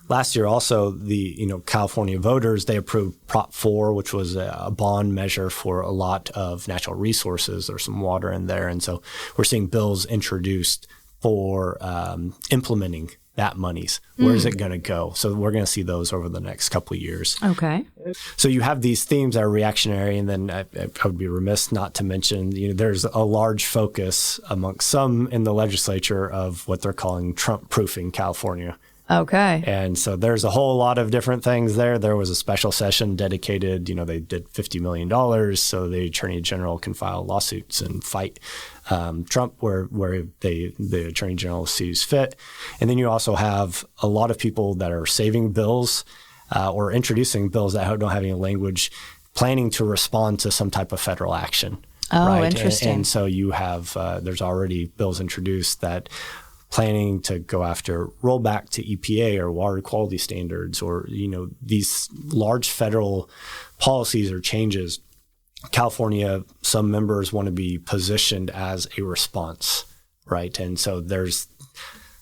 Last year, also, the California voters, they approved Prop 4, which was a bond measure for a lot of natural resources. There's some water in there. And so we're seeing bills introduced for implementing that monies. Where is it going to go? So we're going to see those over the next couple of years. Okay. So you have these themes that are reactionary, and then I would be remiss not to mention, there's a large focus amongst some in the legislature of what they're calling Trump-proofing California. Okay. And so there's a whole lot of different things there. There was a special session dedicated, they did $50 million so the Attorney General can file lawsuits and fight Trump where the Attorney General sees fit. And then you also have a lot of people that are saving bills or introducing bills that don't have any language, planning to respond to some type of federal action. Oh, right? interesting. And so you have, there's already bills introduced that planning to go after rollback to EPA or water quality standards or, these large federal policies or changes. California, some members want to be positioned as a response, right? And so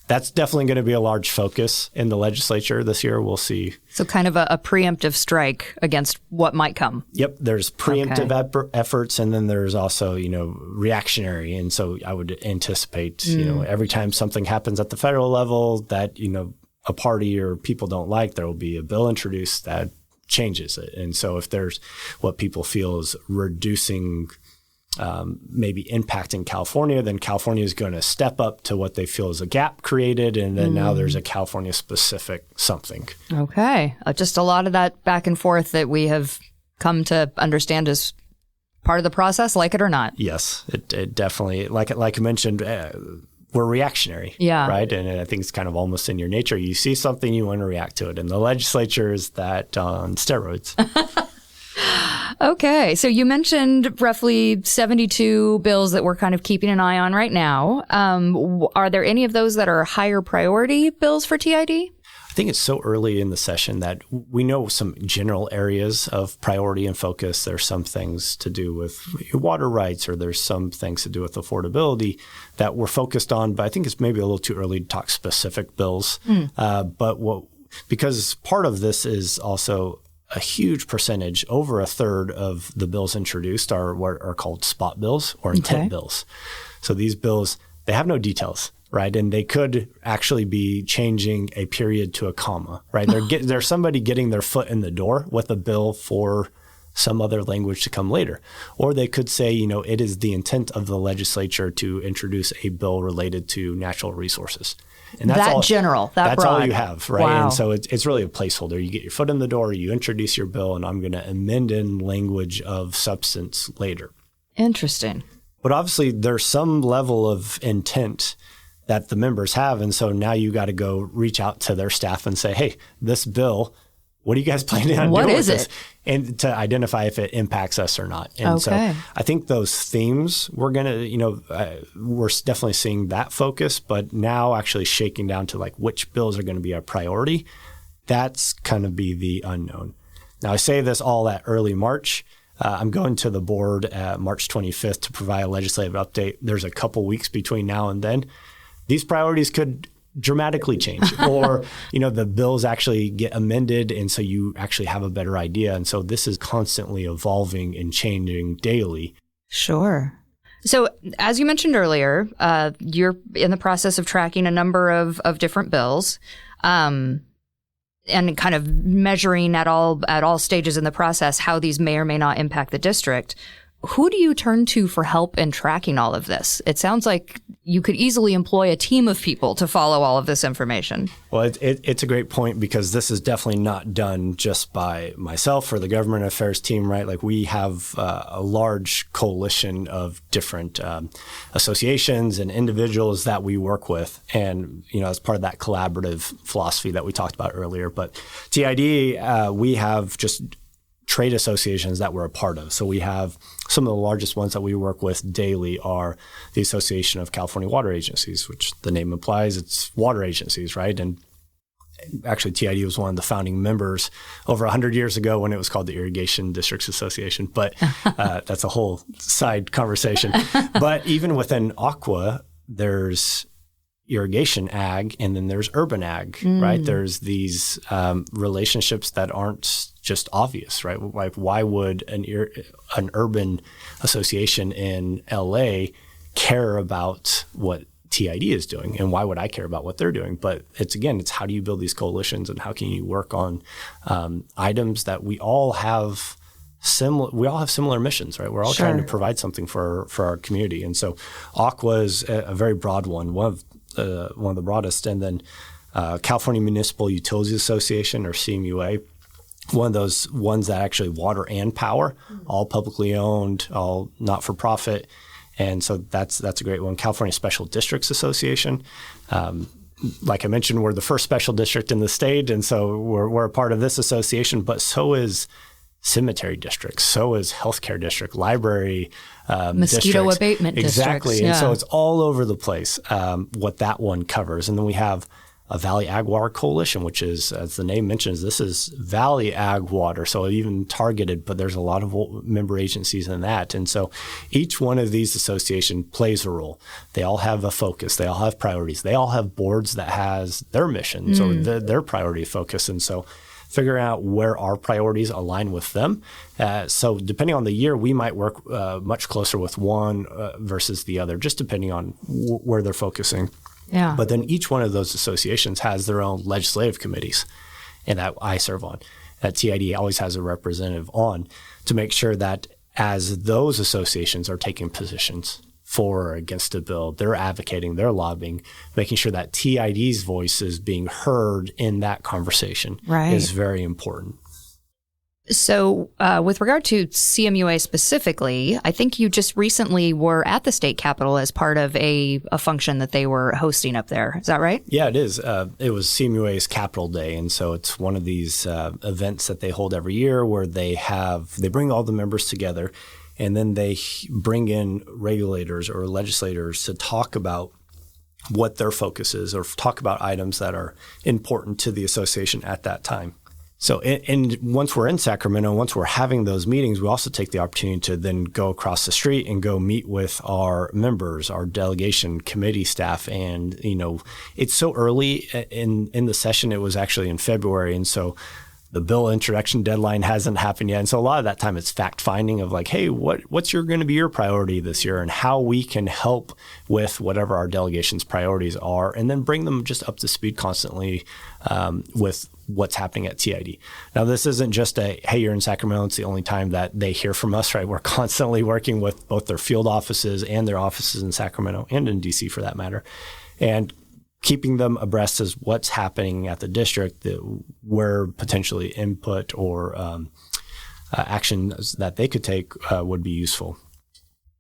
that's definitely going to be a large focus in the legislature this year. We'll see. So kind of a preemptive strike against what might come. Yep. There's preemptive efforts, and then there's also, reactionary. And so I would anticipate, every time something happens at the federal level that, a party or people don't like, there will be a bill introduced that changes it. And so if there's what people feel is reducing maybe impacting California, then California is going to step up to what they feel is a gap created. And then now there's a California specific something. Okay. Just a lot of that back and forth that we have come to understand as part of the process, like it or not. Yes, it definitely, like I mentioned, we're reactionary. Yeah. Right. And I think it's kind of almost in your nature. You see something, you want to react to it. And the legislature is that on steroids. Okay. So you mentioned roughly 72 bills that we're kind of keeping an eye on right now. Are there any of those that are higher priority bills for TID? I think it's so early in the session that we know some general areas of priority and focus. There's some things to do with water rights, or there's some things to do with affordability that we're focused on. But I think it's maybe a little too early to talk specific bills. Because part of this is also a huge percentage, over a third of the bills introduced are what are called spot bills or intent bills. So these bills, they have no details, right? And they could actually be changing a period to a comma, right? There's somebody getting their foot in the door with a bill for some other language to come later. Or they could say, it is the intent of the legislature to introduce a bill related to natural resources. And that's that's all you have, right? Wow. And so it's really a placeholder. You get your foot in the door, you introduce your bill, and I'm going to amend in language of substance later. Interesting. But obviously there's some level of intent that the members have. And so now you got to go reach out to their staff and say, hey, this bill, what are you guys planning on doing with this? And to identify if it impacts us or not. And so I think those themes, we're going to, we're definitely seeing that focus, but now actually shaking down to like which bills are going to be a priority, that's kind of be the unknown. Now I say this all at early March. I'm going to the board at March 25th to provide a legislative update. There's a couple weeks between now and then. These priorities could dramatically change, or, the bills actually get amended. And so you actually have a better idea. And so this is constantly evolving and changing daily. Sure. So as you mentioned earlier, you're in the process of tracking a number of different bills, and kind of measuring at all stages in the process how these may or may not impact the district. who do you turn to for help in tracking all of this? It sounds like you could easily employ a team of people to follow all of this information. Well, it's a great point because this is definitely not done just by myself or the government affairs team, right? Like we have a large coalition of different associations and individuals that we work with. And, as part of that collaborative philosophy that we talked about earlier. But TID, we have just trade associations that we're a part of. So we have some of the largest ones that we work with daily are the Association of California Water Agencies, which the name implies it's water agencies, right? And actually TID was one of the founding members over 100 years ago when it was called the Irrigation Districts Association. But that's a whole side conversation. But even within Aqua, there's irrigation ag, and then there's urban ag, right? There's these relationships that aren't just obvious, right? Like, why would an urban association in LA care about what TID is doing, and why would I care about what they're doing? But it's how do you build these coalitions, and how can you work on items that we all have similar missions, right? We're all trying to provide something for our community, and so Aqua is a very broad one of the broadest, and then California Municipal Utilities Association, or CMUA, one of those ones that actually water and power, all publicly owned, all not for profit, and so that's a great one. California Special Districts Association, like I mentioned, we're the first special district in the state, and so we're a part of this association. But so is cemetery districts, so is healthcare district, library mosquito districts. Abatement exactly. districts. And so it's all over the place what that one covers. And then we have a Valley Ag Water Coalition, which is, as the name mentions, this is Valley Ag Water, so even targeted, but there's a lot of member agencies in that. And so each one of these associations plays a role. They all have a focus. They all have priorities. They all have boards that has their missions or their priority focus. And so figuring out where our priorities align with them. So depending on the year, we might work much closer with one versus the other, just depending on where they're focusing. Yeah. But then each one of those associations has their own legislative committees, and that I serve on. That TID always has a representative on to make sure that as those associations are taking positions for or against a bill, they're advocating, they're lobbying, making sure that TID's voice is being heard in that conversation is very important. So with regard to CMUA specifically, I think you just recently were at the state capitol as part of a function that they were hosting up there. Is that right? Yeah, it is. It was CMUA's Capitol Day. And so it's one of these events that they hold every year where they bring all the members together, and then they bring in regulators or legislators to talk about what their focus is or talk about items that are important to the association at that time. So and once we're in Sacramento, once we're having those meetings, we also take the opportunity to then go across the street and go meet with our members, our delegation committee staff. And, it's so early in the session. It was actually in February. And so the bill introduction deadline hasn't happened yet. And so a lot of that time it's fact finding of like, hey, what's going to be your priority this year, and how we can help with whatever our delegation's priorities are, and then bring them just up to speed constantly with what's happening at TID. Now, this isn't just hey, you're in Sacramento, it's the only time that they hear from us, right? We're constantly working with both their field offices and their offices in Sacramento and in DC for that matter. And keeping them abreast as what's happening at the district, where potentially input or actions that they could take would be useful.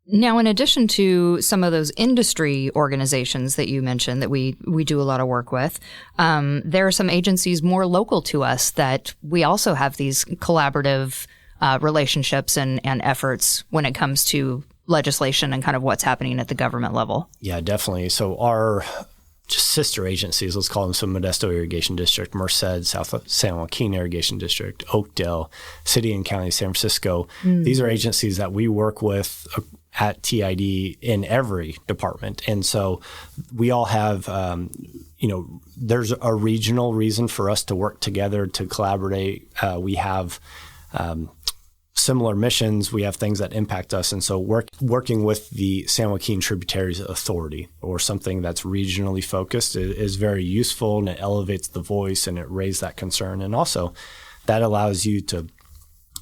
Now, in addition to some of those industry organizations that you mentioned that we do a lot of work with, there are some agencies more local to us that we also have these collaborative relationships and efforts when it comes to legislation and kind of what's happening at the government level. Yeah, definitely. So our just sister agencies, let's call them, so Modesto Irrigation District, Merced, South San Joaquin Irrigation District, Oakdale, City and County, San Francisco. These are agencies that we work with at TID in every department. And so we all have, there's a regional reason for us to work together, to collaborate. We have similar missions. We have things that impact us. And so working with the San Joaquin Tributaries Authority or something that's regionally focused is very useful, and it elevates the voice and it raises that concern. And also that allows you to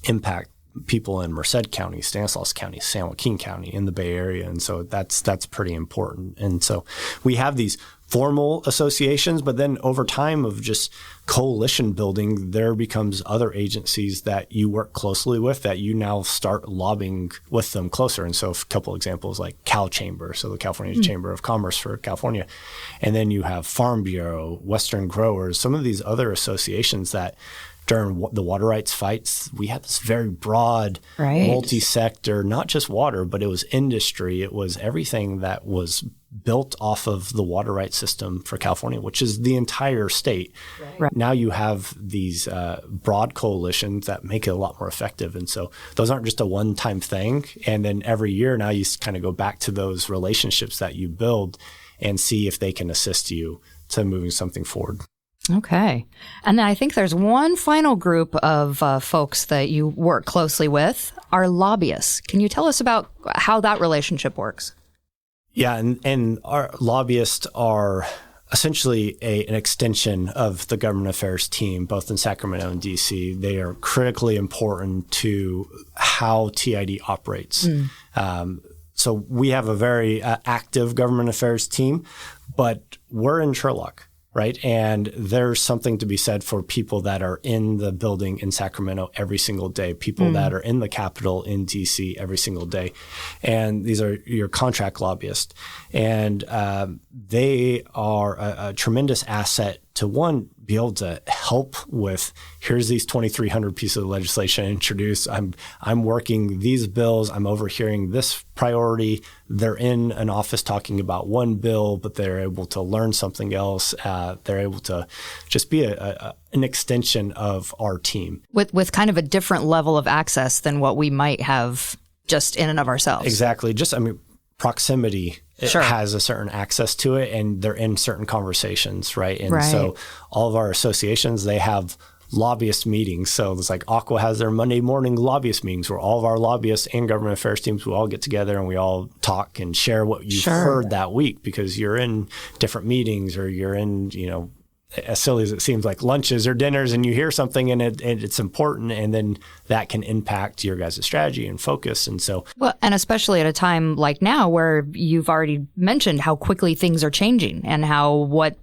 impact people in Merced County, Stanislaus County, San Joaquin County, in the Bay Area. And so that's pretty important. And so we have these formal associations, but then over time of just coalition building, there becomes other agencies that you work closely with that you now start lobbying with them closer. And so a couple examples like Cal Chamber, so the California Chamber of Commerce for California. And then you have Farm Bureau, Western Growers, some of these other associations that during the water rights fights, we had this very broad, multi-sector, not just water, but it was industry. It was everything that was built off of the water rights system for California, which is the entire state. Right. Now you have these broad coalitions that make it a lot more effective. And so those aren't just a one-time thing. And then every year now you kind of go back to those relationships that you build and see if they can assist you to moving something forward. Okay. And then I think there's one final group of folks that you work closely with, our lobbyists. Can you tell us about how that relationship works? Yeah, and our lobbyists are essentially an extension of the government affairs team, both in Sacramento and D.C. They are critically important to how TID operates. So we have a very active government affairs team, but we're in Turlock. Right. And there's something to be said for people that are in the building in Sacramento every single day, people that are in the Capitol in D.C. every single day. And these are your contract lobbyists. And they are a tremendous asset to, one, be able to help with, here's these 2,300 pieces of legislation introduced. I'm working these bills. I'm overhearing this priority. They're in an office talking about one bill, but they're able to learn something else. They're able to just be an extension of our team. With kind of a different level of access than what we might have just in and of ourselves. Exactly. Proximity has a certain access to it, and they're in certain conversations, right? And so all of our associations, they have lobbyist meetings. So it's like Aqua has their Monday morning lobbyist meetings where all of our lobbyists and government affairs teams will all get together and we all talk and share what you've heard that week, because you're in different meetings or you're in, as silly as it seems, like lunches or dinners, and you hear something and it's important, and then that can impact your guys' strategy and focus. And so, well, and especially at a time like now where you've already mentioned how quickly things are changing and how what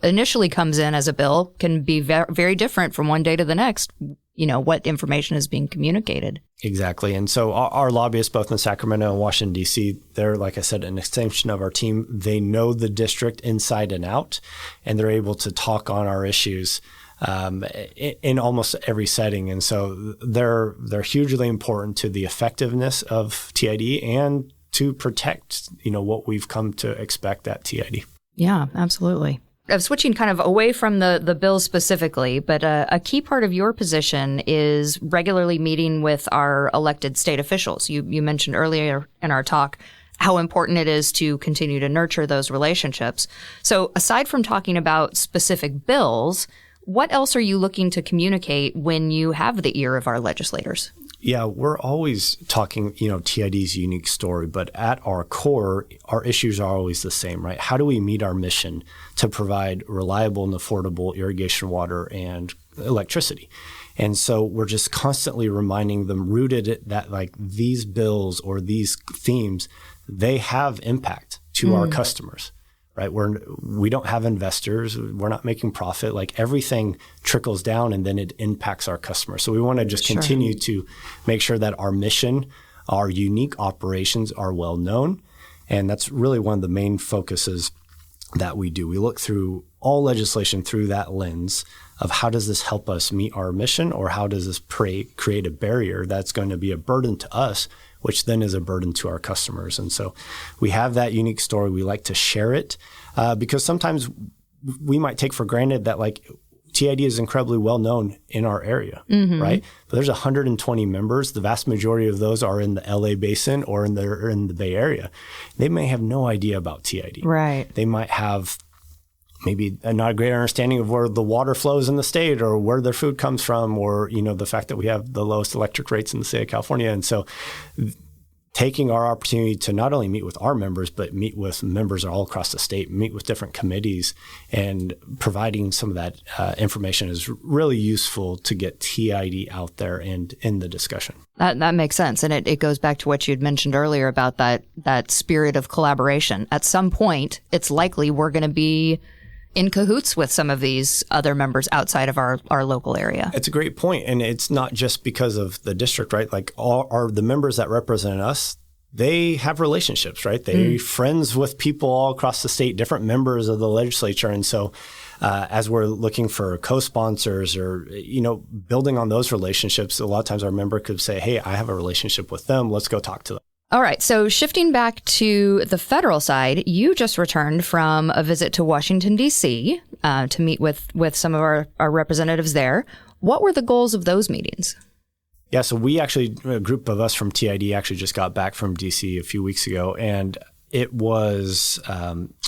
initially comes in as a bill can be very different from one day to the next, what information is being communicated. Exactly. And so our lobbyists, both in Sacramento and Washington, D.C., they're, like I said, an extension of our team. They know the district inside and out, and they're able to talk on our issues in almost every setting. And so they're hugely important to the effectiveness of TID and to protect, what we've come to expect at TID. Yeah, absolutely. I'm switching kind of away from the bill specifically, but a key part of your position is regularly meeting with our elected state officials. You mentioned earlier in our talk how important it is to continue to nurture those relationships. So aside from talking about specific bills, what else are you looking to communicate when you have the ear of our legislators? Yeah, we're always talking, TID's unique story, but at our core, our issues are always the same, right? How do we meet our mission to provide reliable and affordable irrigation water and electricity? And so we're just constantly reminding them, rooted that like these bills or these themes, they have impact to our customers. Right? We don't have investors. We're not making profit. Like everything trickles down and then it impacts our customers. So we want to just continue to make sure that our mission, our unique operations are well known. And that's really one of the main focuses that we do. We look through all legislation through that lens of how does this help us meet our mission, or how does this create a barrier that's going to be a burden to us, which then is a burden to our customers. And so we have that unique story. We like to share it because sometimes we might take for granted that like TID is incredibly well known in our area, right? But there's 120 members. The vast majority of those are in the LA basin or in the Bay Area. They may have no idea about TID. Right. They might have maybe not a great understanding of where the water flows in the state or where their food comes from, or, the fact that we have the lowest electric rates in the state of California. And so taking our opportunity to not only meet with our members, but meet with members all across the state, meet with different committees, and providing some of that information is really useful to get TID out there and in the discussion. That makes sense. And it goes back to what you'd mentioned earlier about that spirit of collaboration. At some point, it's likely we're going to be in cahoots with some of these other members outside of our local area. It's a great point. And it's not just because of the district, right? Like the members that represent us, they have relationships, right? They're friends with people all across the state, different members of the legislature. And so as we're looking for co-sponsors or, building on those relationships, a lot of times our member could say, hey, I have a relationship with them. Let's go talk to them. All right. So shifting back to the federal side, you just returned from a visit to Washington, D.C. To meet with some of our representatives there. What were the goals of those meetings? Yeah, so a group of us from TID actually just got back from D.C. a few weeks ago, and it was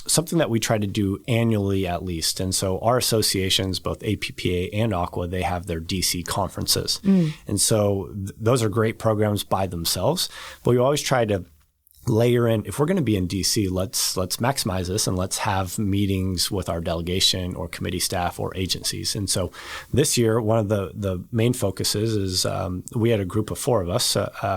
something that we try to do annually at least. And so our associations, both APPA and Aqua, they have their DC conferences. And so those are great programs by themselves. But we always try to layer in, if we're going to be in DC, let's maximize this and let's have meetings with our delegation or committee staff or agencies. And so this year, one of the main focuses is we had a group of 4 of us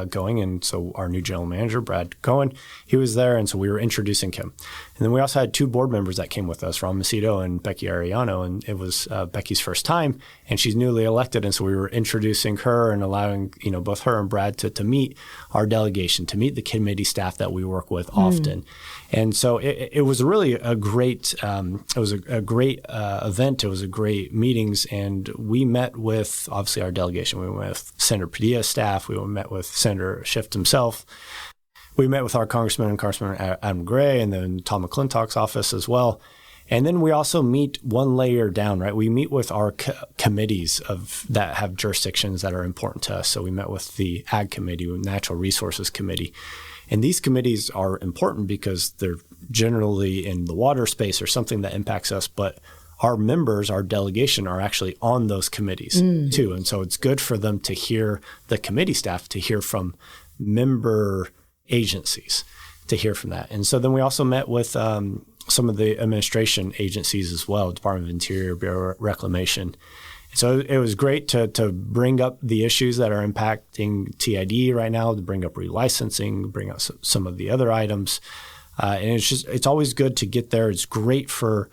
going. And so our new general manager, Brad Cohen, he was there. And so we were introducing him. And then we also had 2 board members that came with us, Ron Macedo and Becky Ariano. And it was Becky's first time, and she's newly elected. And so we were introducing her and allowing, both her and Brad to meet our delegation, to meet the committee staff that we work with often. And so it was really a great, event. It was a great meetings. And we met with, obviously, our delegation. We met with Senator Padilla's staff. We met with Senator Schiff himself. We met with our Congressman Adam Gray, and then Tom McClintock's office as well. And then we also meet one layer down, right? We meet with our committees that have jurisdictions that are important to us. So we met with the Ag Committee, Natural Resources Committee. And these committees are important because they're generally in the water space or something that impacts us. But our members, our delegation, are actually on those committees too. And so it's good for them to hear the committee staff, to hear from member agencies, to hear from that. And so then we also met with some of the administration agencies as well, Department of Interior, Bureau of Reclamation. So it was great to bring up the issues that are impacting TID right now, to bring up relicensing, bring up some of the other items. And it's always good to get there. It's great for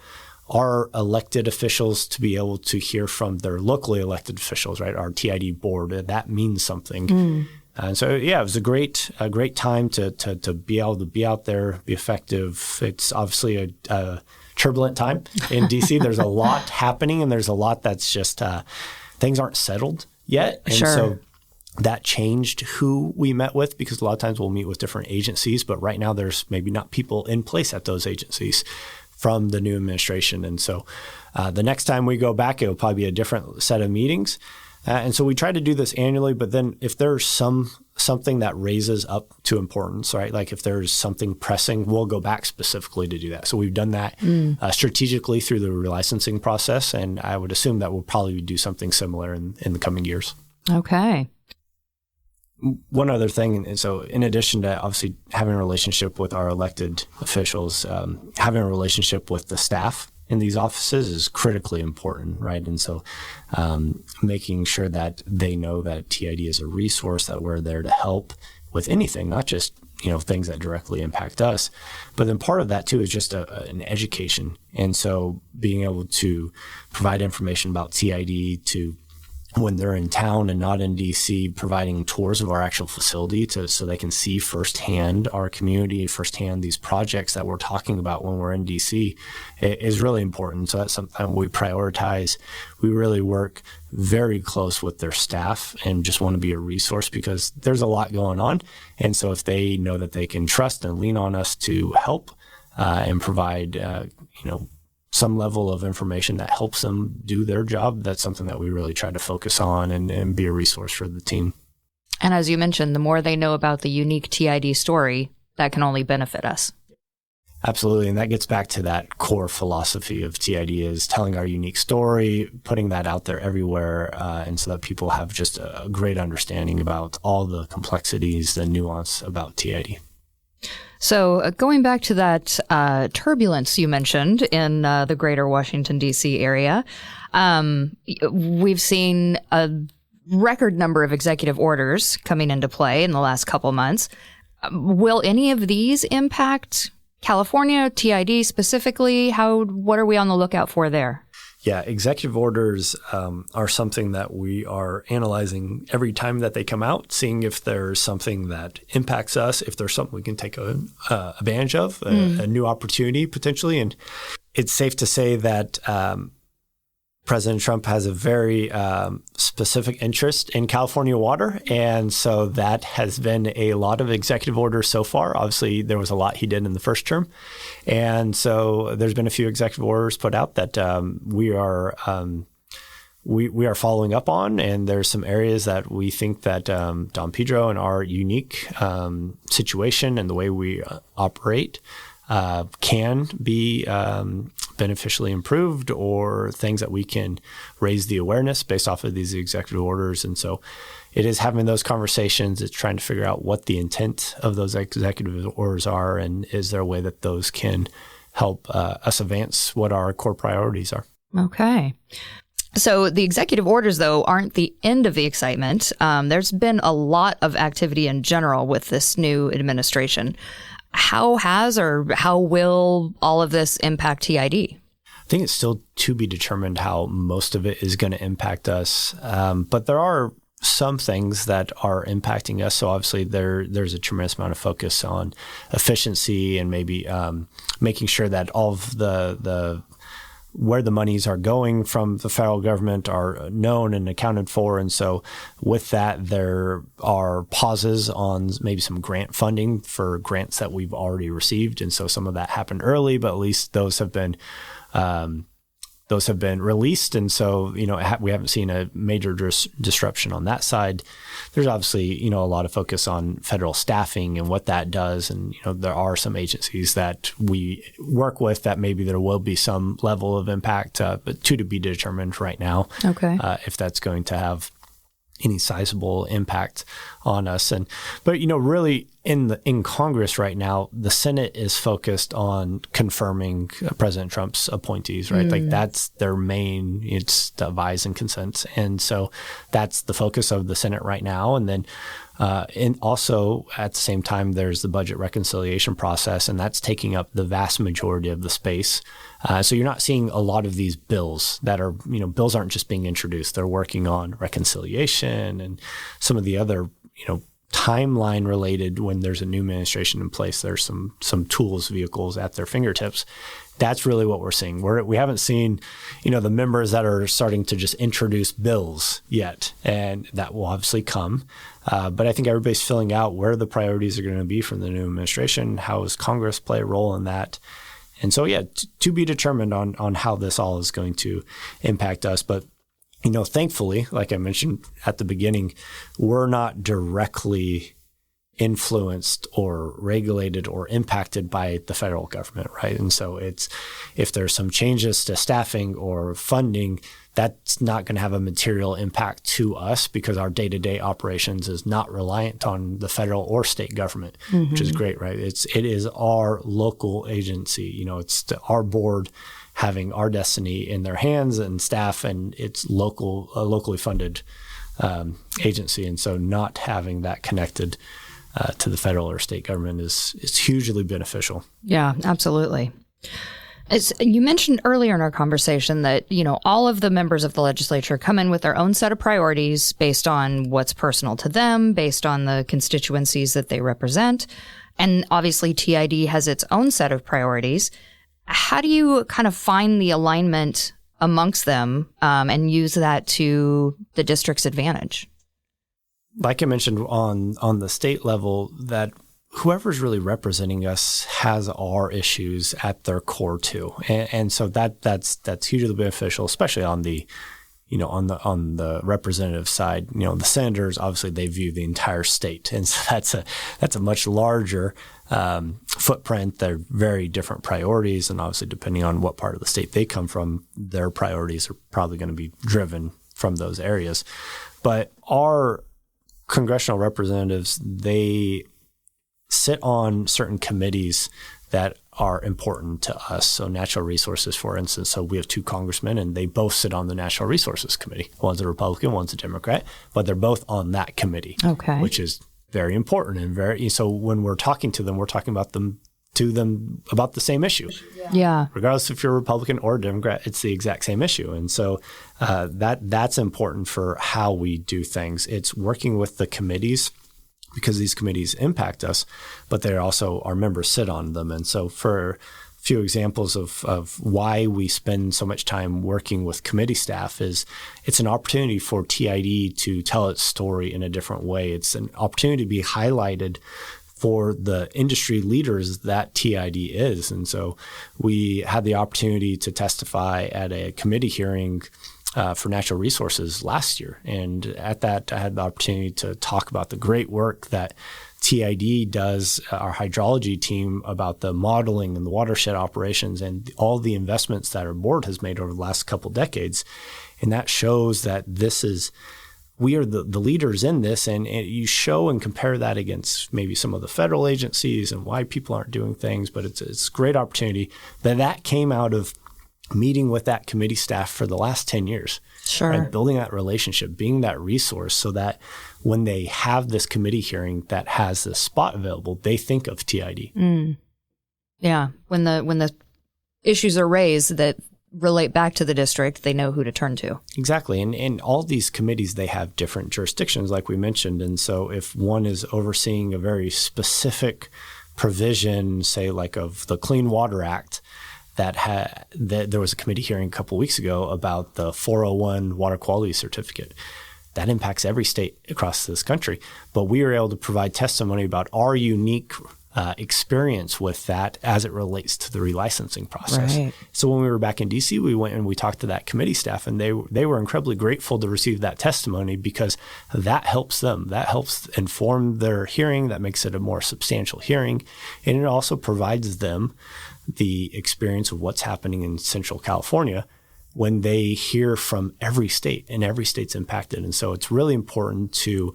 our elected officials to be able to hear from their locally elected officials, right? Our TID board, that means something. And so, yeah, it was a great time to be able to be out there, be effective. It's obviously a turbulent time in DC. There's a lot happening, and there's a lot that's just things aren't settled yet. And so that changed who we met with, because a lot of times we'll meet with different agencies, but right now there's maybe not people in place at those agencies from the new administration. And so the next time we go back, it'll probably be a different set of meetings. And so we try to do this annually, but then if there's something that raises up to importance, right? Like if there's something pressing, we'll go back specifically to do that. So we've done that strategically through the relicensing process, and I would assume that we'll probably do something similar in the coming years. Okay. One other thing, and so in addition to obviously having a relationship with our elected officials, having a relationship with the staff in these offices is critically important, right? And so making sure that they know that TID is a resource, that we're there to help with anything, not just things that directly impact us. But then part of that too is just an education. And so being able to provide information about TID to when they're in town and not in DC, providing tours of our actual facility so they can see firsthand our community, firsthand these projects that we're talking about when we're in DC is really important. So that's something we prioritize. We really work very close with their staff and just want to be a resource because there's a lot going on. And so if they know that they can trust and lean on us to help and provide, some level of information that helps them do their job, that's something that we really try to focus on and be a resource for the team. And as you mentioned, the more they know about the unique TID story, that can only benefit us. Absolutely. And that gets back to that core philosophy of TID is telling our unique story, putting that out there everywhere, and so that people have just a great understanding about all the complexities, the nuance about TID. So going back to that turbulence you mentioned in the greater Washington, D.C. area, we've seen a record number of executive orders coming into play in the last couple months. Will any of these impact California, TID specifically? What are we on the lookout for there? Yeah, executive orders are something that we are analyzing every time that they come out, seeing if there's something that impacts us, if there's something we can take advantage of, a new opportunity potentially. And it's safe to say that President Trump has a very specific interest in California water. And so that has been a lot of executive orders so far. Obviously, there was a lot he did in the first term. And so there's been a few executive orders put out that we are following up on. And there's some areas that we think that Don Pedro and our unique situation and the way we operate can be beneficially improved, or things that we can raise the awareness based off of these executive orders. And so it is having those conversations. It's trying to figure out what the intent of those executive orders are, and is there a way that those can help us advance what our core priorities are. Okay. So the executive orders, though, aren't the end of the excitement. There's been a lot of activity in general with this new administration. How will all of this impact TID? I think it's still to be determined how most of it is going to impact us. But there are some things that are impacting us. So obviously there's a tremendous amount of focus on efficiency and maybe making sure that all of the where the monies are going from the federal government are known and accounted for. And so with that, there are pauses on maybe some grant funding for grants that we've already received. And so some of that happened early, but at least those have been released. And so, we haven't seen a major disruption on that side. There's obviously, a lot of focus on federal staffing and what that does. And, there are some agencies that we work with that maybe there will be some level of impact, but to be determined right now. Okay. If that's going to have any sizable impact on us. But really in Congress right now, the Senate is focused on confirming President Trump's appointees, right? Like that's their main, it's the advise and consent. And so that's the focus of the Senate right now. And then and also at the same time, there's the budget reconciliation process, and that's taking up the vast majority of the space. So you're not seeing a lot of these bills that are, bills aren't just being introduced. They're working on reconciliation and some of the other, timeline related. When there's a new administration in place, there's some tools, vehicles at their fingertips. That's really what we're seeing. We haven't seen, the members that are starting to just introduce bills yet, and that will obviously come. But I think everybody's filling out where the priorities are going to be from the new administration. How does Congress play a role in that? And so, to be determined on how this all is going to impact us. But, thankfully, like I mentioned at the beginning, we're not directly influenced or regulated or impacted by the federal government, right? And so if there's some changes to staffing or funding, that's not going to have a material impact to us because our day-to-day operations is not reliant on the federal or state government, which is great, right? It is our local agency. It's our board having our destiny in their hands and staff, and it's a locally funded agency. And so not having that connected to the federal or state government is hugely beneficial. Yeah, absolutely. As you mentioned earlier in our conversation that, all of the members of the legislature come in with their own set of priorities based on what's personal to them, based on the constituencies that they represent. And obviously TID has its own set of priorities. How do you kind of find the alignment amongst them and use that to the district's advantage? Like I mentioned on the state level, that whoever's really representing us has our issues at their core too. And so that's hugely beneficial, especially on the, on the representative side, the senators, obviously they view the entire state. And so that's a much larger footprint. They're very different priorities. And obviously, depending on what part of the state they come from, their priorities are probably going to be driven from those areas. But our congressional representatives, they sit on certain committees that are important to us. So natural resources, for instance. So we have 2 congressmen, and they both sit on the Natural Resources Committee. One's a Republican, one's a Democrat, but they're both on that committee, which is very important. And so when we're talking to them, we're talking about about the same issue. Yeah. Regardless if you're a Republican or a Democrat, it's the exact same issue. And so that's important for how we do things. It's working with the committees, because these committees impact us, but they're also, our members sit on them. And so for a few examples of why we spend so much time working with committee staff is it's an opportunity for TID to tell its story in a different way. It's an opportunity to be highlighted for the industry leaders that TID is. And so we had the opportunity to testify at a committee hearing for natural resources last year. And at that, I had the opportunity to talk about the great work that TID does, our hydrology team, about the modeling and the watershed operations and all the investments that our board has made over the last couple decades. And that shows that we are the leaders in this, and you show and compare that against maybe some of the federal agencies and why people aren't doing things. But it's a great opportunity that came out of meeting with that committee staff for the last 10 years. Sure. Right? Building that relationship, being that resource so that when they have this committee hearing that has this spot available, they think of TID. Yeah. When the issues are raised that relate back to the district, they know who to turn to. Exactly. And all these committees, they have different jurisdictions, like we mentioned. And so if one is overseeing a very specific provision, say like of the Clean Water Act, that there was a committee hearing a couple of weeks ago about the 401 water quality certificate. That impacts every state across this country. But we were able to provide testimony about our unique experience with that as it relates to the relicensing process. Right. So when we were back in DC, we went and we talked to that committee staff, and they were incredibly grateful to receive that testimony because that helps them. That helps inform their hearing. That makes it a more substantial hearing. And it also provides them the experience of what's happening in Central California when they hear from every state, and every state's impacted. And so it's really important to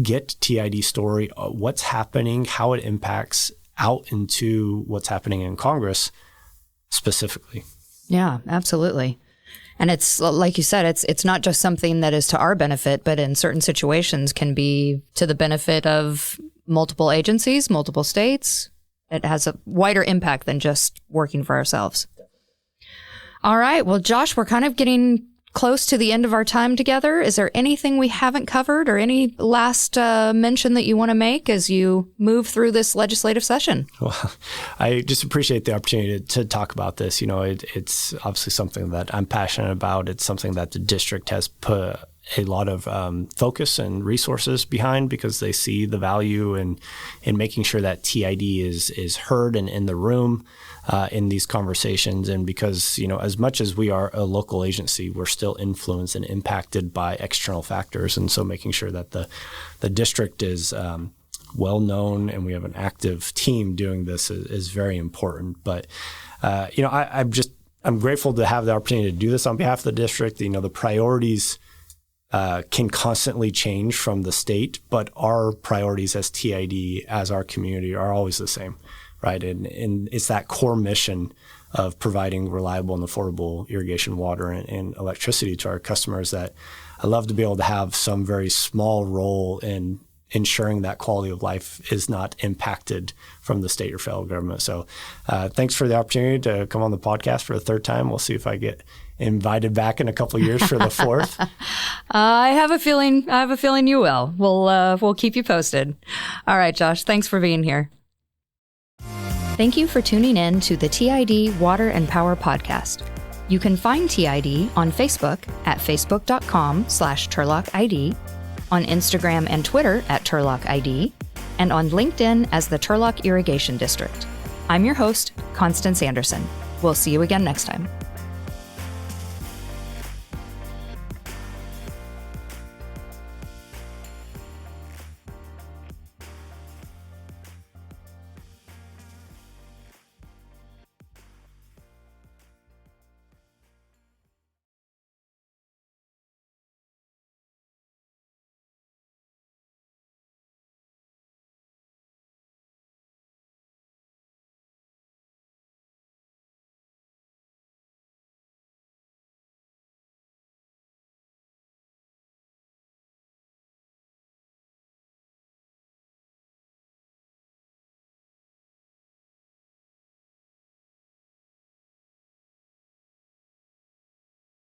get TID story, what's happening, how it impacts out into what's happening in Congress specifically. Yeah, absolutely. And it's like you said, it's not just something that is to our benefit, but in certain situations can be to the benefit of multiple agencies, multiple states. It has a wider impact than just working for ourselves. All right. Well, Josh, we're kind of getting close to the end of our time together. Is there anything we haven't covered or any last mention that you want to make as you move through this legislative session? Well, I just appreciate the opportunity to talk about this. It's obviously something that I'm passionate about. It's something that the district has put a lot of focus and resources behind because they see the value in making sure that TID is heard and in the room in these conversations. And because, as much as we are a local agency, we're still influenced and impacted by external factors. And so making sure that the district is well known and we have an active team doing this is very important. But, I'm grateful to have the opportunity to do this on behalf of the district. The priorities can constantly change from the state, but our priorities as TID, as our community, are always the same, right? And it's that core mission of providing reliable and affordable irrigation water and electricity to our customers that I love to be able to have some very small role in ensuring that quality of life is not impacted from the state or federal government. So thanks for the opportunity to come on the podcast for a third time. We'll see if I get invited back in a couple of years for the fourth. I have a feeling you will. We'll keep you posted. All right, Josh, thanks for being here. Thank you for tuning in to the TID Water and Power Podcast. You can find TID on Facebook at facebook.com/TurlockID, on Instagram and Twitter at TurlockID, and on LinkedIn as the Turlock Irrigation District. I'm your host, Constance Anderson. We'll see you again next time.